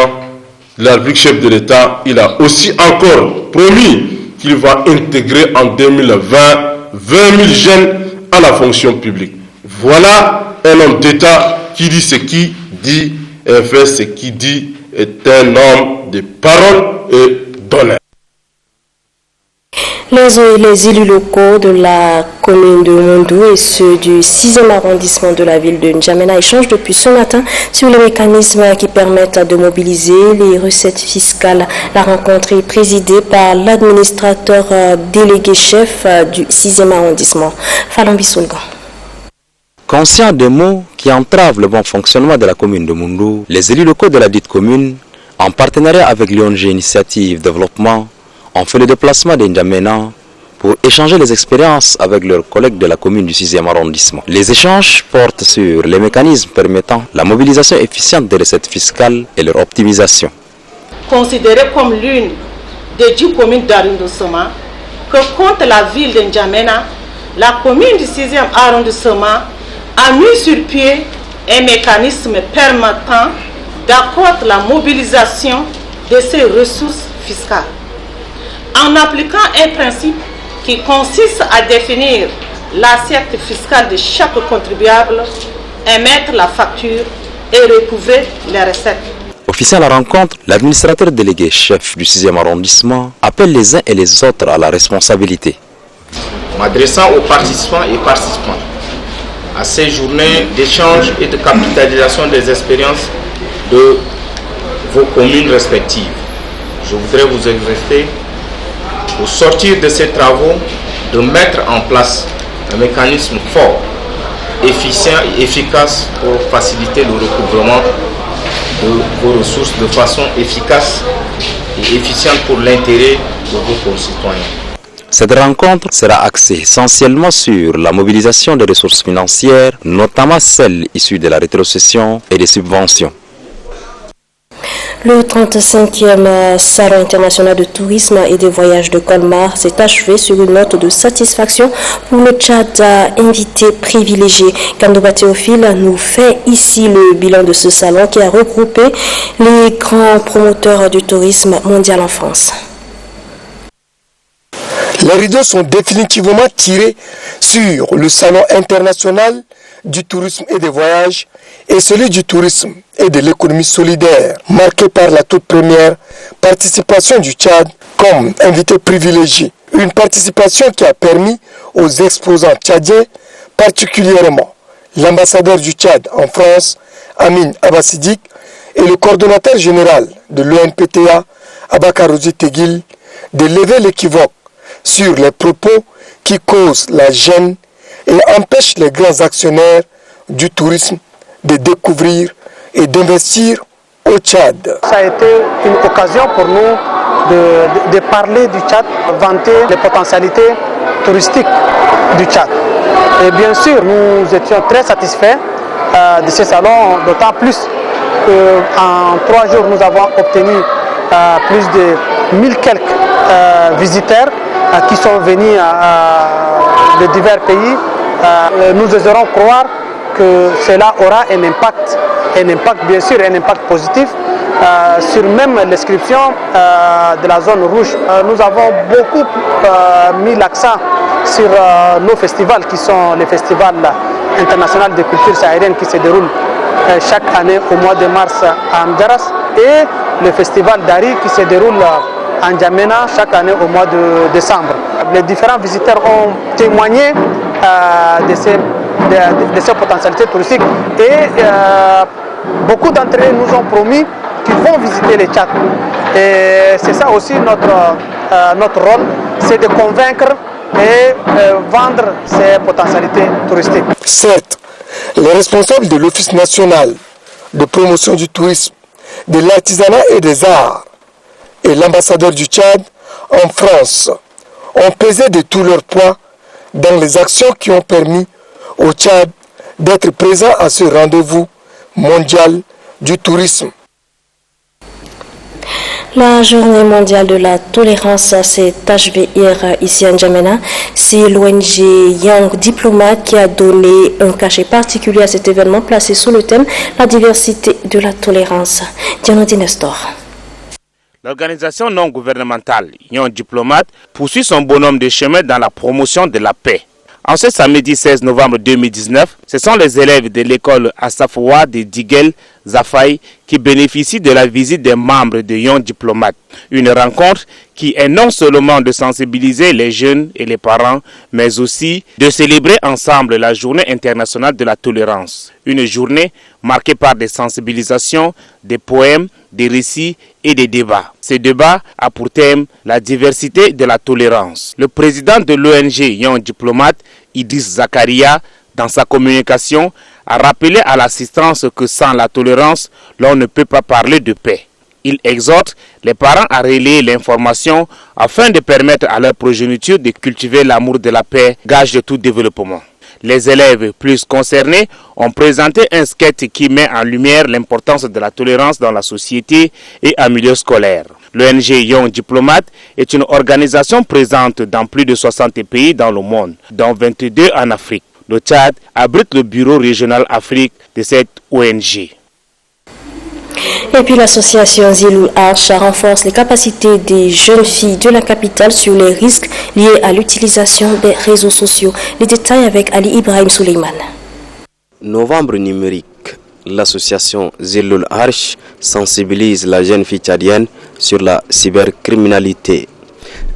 de la République, chef de l'État. Il a aussi encore promis qu'il va intégrer en 2020 20 000 jeunes à la fonction publique. Voilà un homme d'État qui dit ce qu'il dit et fait ce qu'il dit, est un homme de parole et d'honneur. Les élus locaux de la commune de Mondou et ceux du 6e arrondissement de la ville de N'Djamena échangent depuis ce matin sur les mécanismes qui permettent de mobiliser les recettes fiscales. La rencontre est présidée par l'administrateur délégué chef du 6e arrondissement, Falambi Soulgan. Conscients des maux qui entravent le bon fonctionnement de la commune de Mondou, les élus locaux de la dite commune, en partenariat avec l'ONG Initiative Développement, ont fait le déplacement d'N'Djamena pour échanger les expériences avec leurs collègues de la commune du 6e arrondissement. Les échanges portent sur les mécanismes permettant la mobilisation efficiente des recettes fiscales et leur optimisation. Considérée comme l'une des 10 communes d'arrondissement que compte la ville de N'Djamena, la commune du 6e arrondissement a mis sur pied un mécanisme permettant d'accroître la mobilisation de ses ressources fiscales. En appliquant un principe qui consiste à définir l'assiette fiscale de chaque contribuable, émettre la facture et recouvrer les recettes. Officiant à la rencontre, l'administrateur délégué chef du 6e arrondissement appelle les uns et les autres à la responsabilité. M'adressant aux participants et participantes à ces journées d'échange et de capitalisation des expériences de vos communes respectives, je voudrais vous exhorter au sortir de ces travaux de mettre en place un mécanisme fort, efficient et efficace pour faciliter le recouvrement de vos ressources de façon efficace et efficiente pour l'intérêt de vos concitoyens. Cette rencontre sera axée essentiellement sur la mobilisation des ressources financières, notamment celles issues de la rétrocession et des subventions. Le 35e Salon international de tourisme et des voyages de Colmar s'est achevé sur une note de satisfaction pour le Tchad, invité privilégié. Kandoba Théophile nous fait ici le bilan de ce salon qui a regroupé les grands promoteurs du tourisme mondial en France. Les rideaux sont définitivement tirés sur le Salon international du tourisme et des voyages et celui du tourisme et de l'économie solidaire, marqué par la toute première participation du Tchad comme invité privilégié. Une participation qui a permis aux exposants tchadiens, particulièrement l'ambassadeur du Tchad en France, Amin Abassidik, et le coordonnateur général de l'ONPTA, Abakarouzi Teguil, de lever l'équivoque sur les propos qui causent la gêne et empêchent les grands actionnaires du tourisme de découvrir et d'investir au Tchad. Ça a été une occasion pour nous de parler du Tchad, vanter les potentialités touristiques du Tchad. Et bien sûr, nous étions très satisfaits de ce salon, d'autant plus qu'en 3 jours, nous avons obtenu plus de 1000 quelques visiteurs qui sont venus de divers pays. Nous espérons croire que cela aura un impact bien sûr, un impact positif sur même l'inscription de la zone rouge. Nous avons beaucoup mis l'accent sur nos festivals qui sont les festivals internationaux de culture saharienne qui se déroulent chaque année au mois de mars à Mdaras et le festival d'Ari qui se déroule à N'Djamena chaque année au mois de décembre. Les différents visiteurs ont témoigné de ces potentialités touristiques et beaucoup d'entre eux nous ont promis qu'ils vont visiter les Tchad. Et c'est ça aussi notre rôle, c'est de convaincre et vendre ces potentialités touristiques. Certes, les responsables de l'Office national de promotion du tourisme, de l'artisanat et des arts et l'ambassadeur du Tchad en France ont pesé de tout leur poids dans les actions qui ont permis au Tchad d'être présent à ce rendez-vous mondial du tourisme. La journée mondiale de la tolérance s'est achevée hier ici à N'Djamena. C'est l'ONG Young Diplomat qui a donné un cachet particulier à cet événement placé sous le thème « La diversité de la tolérance ». Dianodi Nestor. L'organisation non gouvernementale Young Diplomat poursuit son bonhomme de chemin dans la promotion de la paix. En ce samedi 16 novembre 2019, ce sont les élèves de l'école Assafoua de Digel Zafai qui bénéficient de la visite des membres de Young Diplomat. Une rencontre qui est non seulement de sensibiliser les jeunes et les parents, mais aussi de célébrer ensemble la journée internationale de la tolérance. Une journée marquée par des sensibilisations, des poèmes, des récits et des débats. Ce débat a pour thème la diversité de la tolérance. Le président de l'ONG Young Diplomat, Idriss Zakaria, dans sa communication, a rappelé à l'assistance que sans la tolérance, l'on ne peut pas parler de paix. Il exhorte les parents à relayer l'information afin de permettre à leur progéniture de cultiver l'amour de la paix, gage de tout développement. Les élèves plus concernés ont présenté un sketch qui met en lumière l'importance de la tolérance dans la société et en milieu scolaire. L'ONG Young Diplomat est une organisation présente dans plus de 60 pays dans le monde, dont 22 en Afrique. Le Tchad abrite le bureau régional Afrique de cette ONG. Et puis l'association Zilul Arch renforce les capacités des jeunes filles de la capitale sur les risques liés à l'utilisation des réseaux sociaux. Les détails avec Ali Ibrahim Suleiman. Novembre numérique. L'association Zilul Arch sensibilise la jeune fille tchadienne sur la cybercriminalité.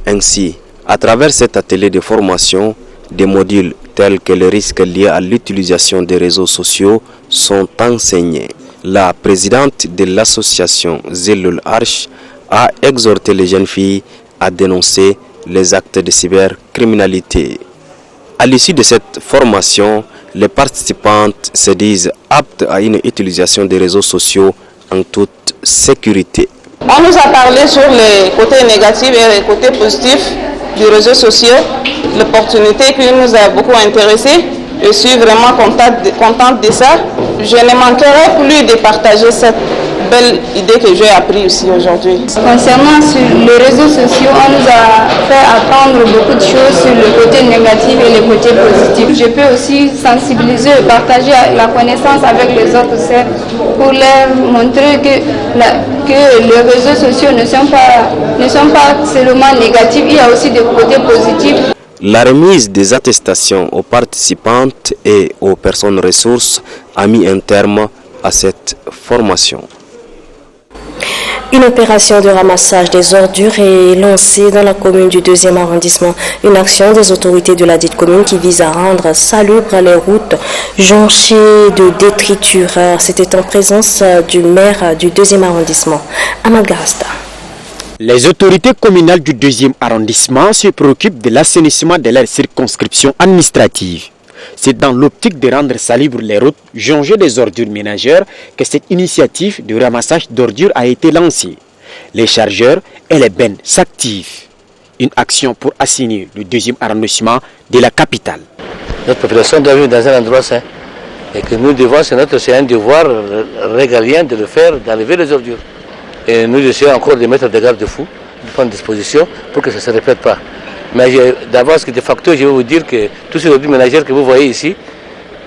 Ainsi, à travers cet atelier de formation, des modules tels que les risques liés à l'utilisation des réseaux sociaux sont enseignés. La présidente de l'association Zilul Arch a exhorté les jeunes filles à dénoncer les actes de cybercriminalité. À l'issue de cette formation, les participantes se disent aptes à une utilisation des réseaux sociaux en toute sécurité. On nous a parlé sur les côtés négatifs et les côtés positifs du réseau social, l'opportunité qui nous a beaucoup intéressés. Je suis vraiment contente de ça. Je ne manquerai plus de partager cette belle idée que j'ai appris ici aujourd'hui. Concernant sur les réseaux sociaux, on nous a fait apprendre beaucoup de choses sur le côté négatif et le côté positif. Je peux aussi sensibiliser et partager la connaissance avec les autres sœurs pour leur montrer que les réseaux sociaux ne sont pas seulement négatifs, il y a aussi des côtés positifs. La remise des attestations aux participantes et aux personnes ressources a mis un terme à cette formation. Une opération de ramassage des ordures est lancée dans la commune du 2e arrondissement. Une action des autorités de la dite commune qui vise à rendre salubres les routes jonchées de détritus. C'était en présence du maire du 2e arrondissement, Ahmad Garasta. Les autorités communales du 2e arrondissement se préoccupent de l'assainissement de leur circonscription administrative. C'est dans l'optique de rendre salubres les routes jonchées des ordures ménagères que cette initiative de ramassage d'ordures a été lancée. Les chargeurs et les bennes s'activent. Une action pour assainir le 2e arrondissement de la capitale. Notre population doit vivre dans un endroit sain et que nous devons, c'est un devoir régalien de le faire, d'enlever les ordures. Et nous essayons encore de mettre des garde-fous, de prendre disposition pour que ça ne se répète pas. Mais d'avance, de facto, je vais vous dire que tous ces ordures ménagères que vous voyez ici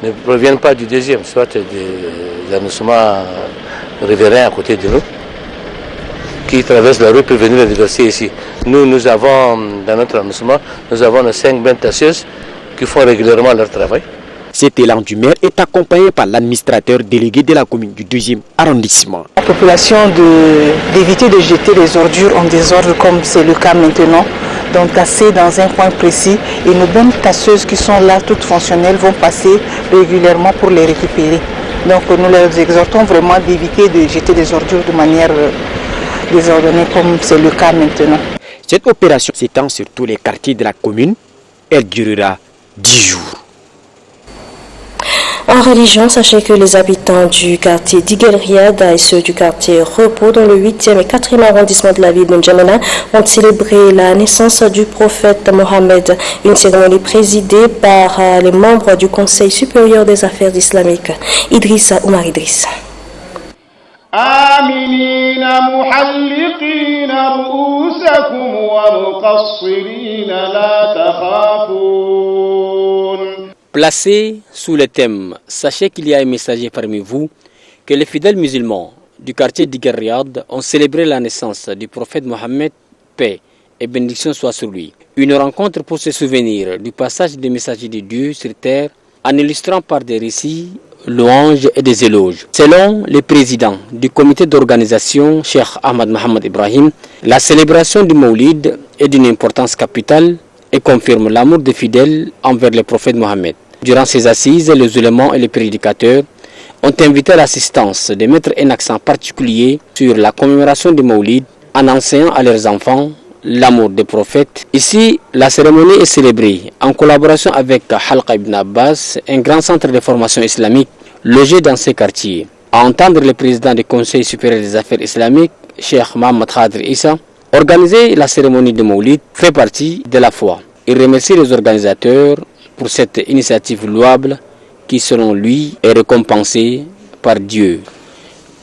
ne proviennent pas du 2e, soit des arrondissements riverains à côté de nous, qui traversent la rue pour venir les déverser ici. Nous avons, dans notre arrondissement, nous avons 5 bennes tasseuses qui font régulièrement leur travail. Cet élan du maire est accompagné par l'administrateur délégué de la commune du 2e arrondissement. La population d'éviter de jeter les ordures en désordre comme c'est le cas maintenant, donc tasser dans un coin précis, et nos bennes tasseuses qui sont là, toutes fonctionnelles, vont passer régulièrement pour les récupérer. Donc nous leur exhortons vraiment d'éviter de jeter des ordures de manière désordonnée comme c'est le cas maintenant. Cette opération s'étend sur tous les quartiers de la commune. Elle durera 10 jours. En religion, sachez que les habitants du quartier Digel Riad et ceux du quartier Repos dans le 8e et 4e arrondissement de la ville de N'Djamena ont célébré la naissance du prophète Mohammed. Une cérémonie présidée par les membres du Conseil supérieur des affaires islamiques. Idrissa Oumar Idriss. Amen. آمنين محلقين رؤوسكم ومقصرين لا تخافون. Placé sous le thème « Sachez qu'il y a un messager parmi vous » que les fidèles musulmans du quartier d'Igar-Riyad ont célébré la naissance du prophète Mohammed, paix et bénédiction soit sur lui. Une rencontre pour se souvenir du passage des messagers de Dieu sur terre en illustrant par des récits, louanges et des éloges. Selon le président du comité d'organisation, Cheikh Ahmad Mohamed Ibrahim, la célébration du Maulid est d'une importance capitale et confirme l'amour des fidèles envers le prophète Mohammed. Durant ces assises, les ulémas et les prédicateurs ont invité l'assistance de mettre un accent particulier sur la commémoration du Maulid en enseignant à leurs enfants l'amour des prophètes. Ici, la cérémonie est célébrée en collaboration avec Halqa ibn Abbas, un grand centre de formation islamique logé dans ces quartiers. À entendre le président du Conseil supérieur des affaires islamiques, Cheikh Mohamed Khadir Issa, organiser la cérémonie de Maulid fait partie de la foi. Il remercie les organisateurs pour cette initiative louable qui, selon lui, est récompensée par Dieu.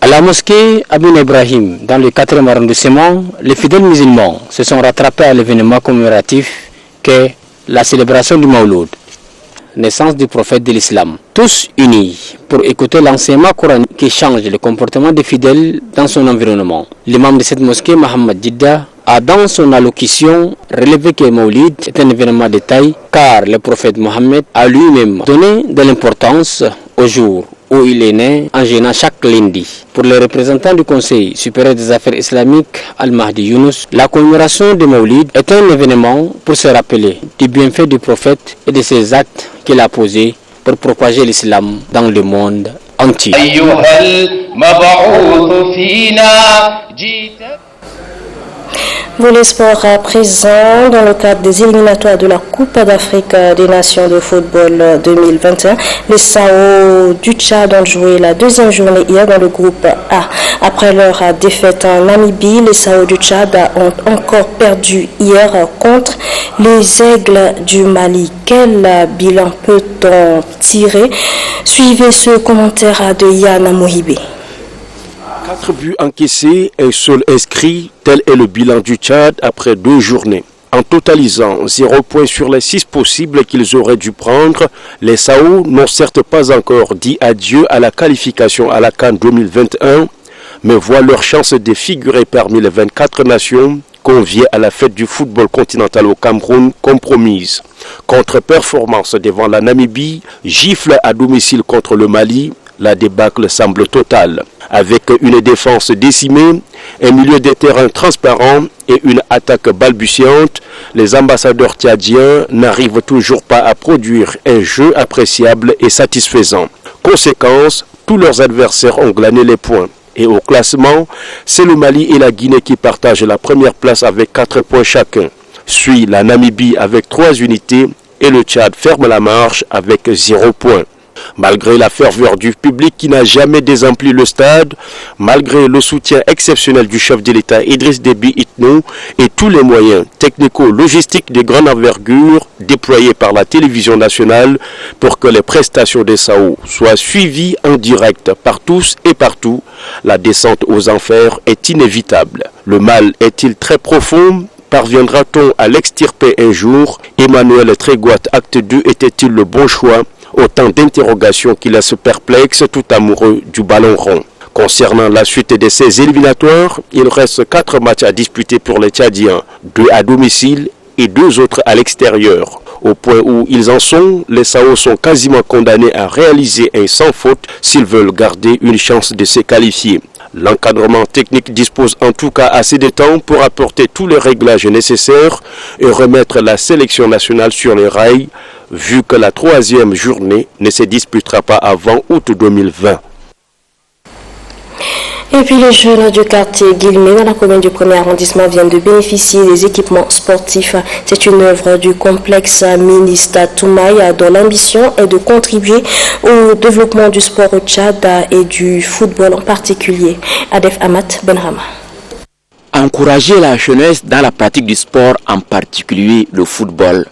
À la mosquée Abin Ibrahim, dans le 4e arrondissement, les fidèles musulmans se sont rattrapés à l'événement commémoratif qu'est la célébration du Mawlud, naissance du prophète de l'islam. Tous unis pour écouter l'enseignement coranique qui change le comportement des fidèles dans son environnement. L'imam de cette mosquée, Mohamed Jidda, a dans son allocution relevé que le Mawlid est un événement de taille car le prophète Mohammed a lui-même donné de l'importance au jour où il est né en gênant chaque lundi. Pour les représentants du Conseil supérieur des affaires islamiques, Al-Mahdi Younous, la commémoration du Mawlid est un événement pour se rappeler du bienfait du prophète et de ses actes qu'il a posés pour propager l'islam dans le monde entier. Volet sport à présent, dans le cadre des éliminatoires de la Coupe d'Afrique des Nations de football 2021, les Sao du Tchad ont joué la deuxième journée hier dans le groupe A. Après leur défaite en Namibie, les Sao du Tchad ont encore perdu hier contre les Aigles du Mali. Quel bilan peut-on tirer? Suivez ce commentaire de Yann Mohibé. 4 buts encaissés, un seul inscrit, tel est le bilan du Tchad après 2 journées. En totalisant 0 points sur les 6 possibles qu'ils auraient dû prendre, les Sao n'ont certes pas encore dit adieu à la qualification à la CAN 2021, mais voient leur chance de figurer parmi les 24 nations conviées à la fête du football continental au Cameroun compromise. Contre-performance devant la Namibie, gifle à domicile contre le Mali, la débâcle semble totale. Avec une défense décimée, un milieu de terrain transparent et une attaque balbutiante, les ambassadeurs tchadiens n'arrivent toujours pas à produire un jeu appréciable et satisfaisant. Conséquence, tous leurs adversaires ont glané les points. Et au classement, c'est le Mali et la Guinée qui partagent la première place avec 4 points chacun. Suit la Namibie avec 3 unités et le Tchad ferme la marche avec 0 points. Malgré la ferveur du public qui n'a jamais désempli le stade, malgré le soutien exceptionnel du chef de l'État Idriss Déby Itno et tous les moyens technico-logistiques de grande envergure déployés par la télévision nationale pour que les prestations des Sao soient suivies en direct par tous et partout, la descente aux enfers est inévitable. Le mal est-il très profond? Parviendra-t-on à l'extirper un jour? Emmanuel Trégoat, acte 2, était-il le bon choix? Autant d'interrogations qui laissent perplexe tout amoureux du ballon rond. Concernant la suite de ces éliminatoires, il reste 4 matchs à disputer pour les Tchadiens, 2 à domicile et 2 autres à l'extérieur. Au point où ils en sont, les Sao sont quasiment condamnés à réaliser un sans faute s'ils veulent garder une chance de se qualifier. L'encadrement technique dispose en tout cas assez de temps pour apporter tous les réglages nécessaires et remettre la sélection nationale sur les rails, vu que la 3e journée ne se disputera pas avant août 2020. Et puis les jeunes du quartier Guillemé dans la commune du 1er arrondissement viennent de bénéficier des équipements sportifs. C'est une œuvre du complexe Minista Toumaï dont l'ambition est de contribuer au développement du sport au Tchad et du football en particulier. Adef Amat Benrama. Encourager la jeunesse dans la pratique du sport, en particulier le football,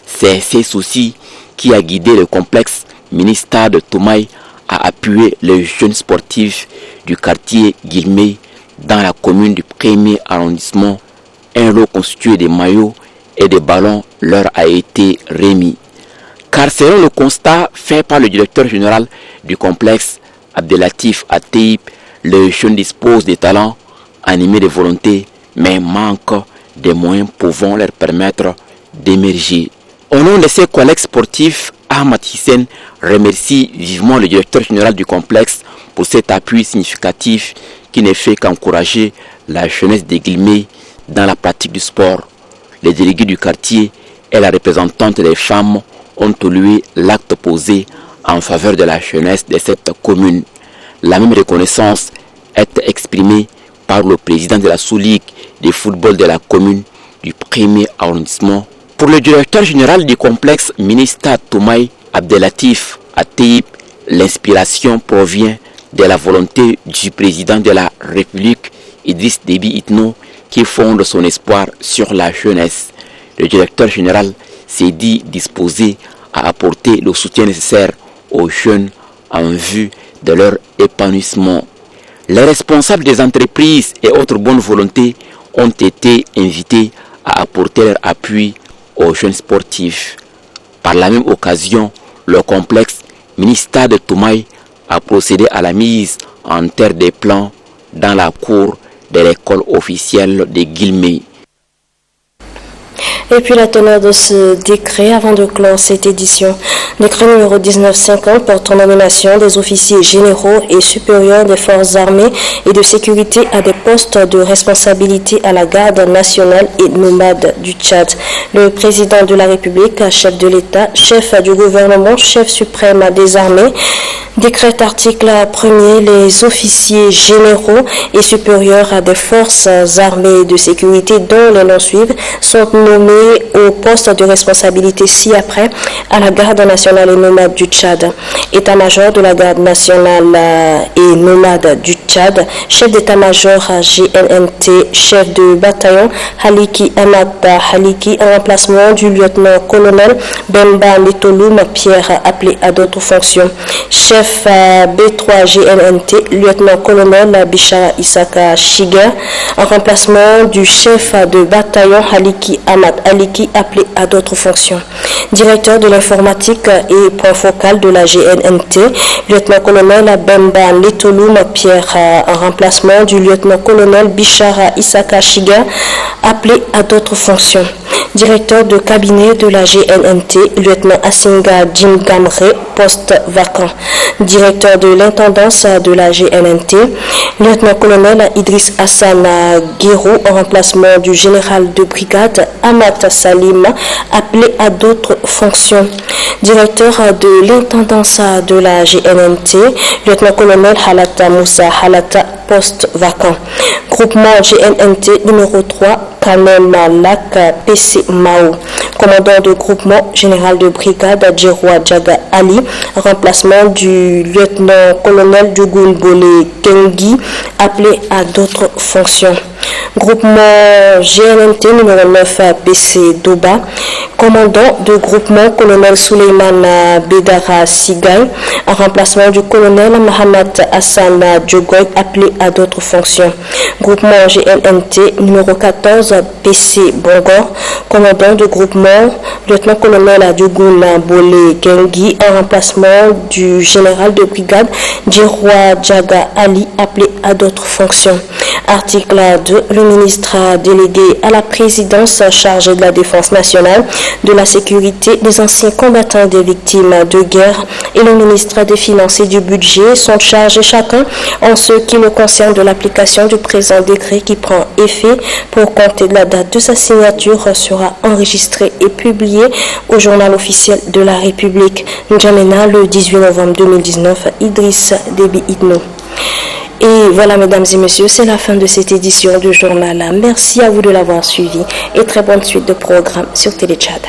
c'est ce souci qui a guidé le complexe Minista de Toumaï à appuyer les jeunes sportifs du quartier Guilmé dans la commune du 1er arrondissement. Un lot constitué de maillots et de ballons leur a été remis. Car selon le constat fait par le directeur général du complexe, Abdelatif Ateib, les jeunes disposent des talents, animés de volonté, mais manquent des moyens pouvant leur permettre d'émerger. Au nom de ses collègues sportifs, Ahmad Hissène remercie vivement le directeur général du complexe pour cet appui significatif qui ne fait qu'encourager la jeunesse des Guilmé dans la pratique du sport. Les délégués du quartier et la représentante des femmes ont salué l'acte posé en faveur de la jeunesse de cette commune. La même reconnaissance est exprimée par le président de la sous-ligue de football de la commune du 1er arrondissement. Pour le directeur général du complexe Minista Toumaï Abdelatif Ateib, l'inspiration provient de la volonté du président de la République Idriss Déby Itno qui fonde son espoir sur la jeunesse. Le directeur général s'est dit disposé à apporter le soutien nécessaire aux jeunes en vue de leur épanouissement. Les responsables des entreprises et autres bonnes volontés ont été invités à apporter leur appui aux jeunes sportifs. Par la même occasion, le complexe Minista de Toumaï a procédé à la mise en terre des plans dans la cour de l'école officielle de Guilmé. Et puis la teneur de ce décret avant de clore cette édition. Décret numéro 1950 portant nomination des officiers généraux et supérieurs des forces armées et de sécurité à des postes de responsabilité à la garde nationale et nomade du Tchad. Le président de la République, chef de l'État, chef du gouvernement, chef suprême des armées, décrète article 1er, les officiers généraux et supérieurs à des forces armées de sécurité dont les noms suivent sont nommés au poste de responsabilité ci-après à la garde nationale et nomade du Tchad. État-major de la garde nationale et nomade du Tchad, chef d'état-major GNNT, chef de bataillon Haliki Ahmad Haliki en remplacement du lieutenant-colonel Bemba Litoloum Pierre appelé à d'autres fonctions. Chef B3 GNNT, lieutenant-colonel Bishara Isaka Shiga en remplacement du chef de bataillon Haliki Ahmad Haliki appelé à d'autres fonctions. Directeur de l'informatique et point focal de la GNNT, lieutenant-colonel Bemba Litoloum Pierre en remplacement du lieutenant-colonel Bishara Isaka Shiga appelé à d'autres fonctions. Directeur de cabinet de la GNNT, lieutenant Asinga Jim Gamre, poste vacant. Directeur de l'intendance de la GNNT, lieutenant-colonel Idriss Hassan Guérou en remplacement du général de brigade Ahmad Salim appelé à d'autres fonctions. Directeur de l'intendance de la GNNT, lieutenant-colonel Halata Moussa Halata, poste vacant. Groupement GNNT numéro 3, Kamel Lac PC Mao. Commandant de groupement, général de brigade Djeroua Djaga Ali, remplacement du lieutenant-colonel Djougoun Bolé Kengi, appelé à d'autres fonctions. Groupement GNNT numéro 9 PC Doba. Commandant de groupement, colonel Souleymane Bedara Sigay, en remplacement du colonel Mohamed Hassan Djogoy, appelé à d'autres fonctions. Groupement GNNT numéro 14 PC Bongor. Commandant de groupement, lieutenant-colonel Djougoun Bolé Gengi, en remplacement du général de brigade Djeroua Djaga Ali, appelé à d'autres fonctions. Article 2. Le ministre délégué à la présidence chargé de la défense nationale, de la sécurité des anciens combattants et des victimes de guerre et le ministre des Finances et du Budget sont chargés chacun en ce qui le concerne de l'application du présent décret qui prend effet pour compter de la date de sa signature sera enregistré et publié au journal officiel de la République. N'Djamena, le 18 novembre 2019, Idriss Déby Itno. Et voilà, mesdames et messieurs, c'est la fin de cette édition du journal. Merci à vous de l'avoir suivi et très bonne suite de programme sur Télé Tchad.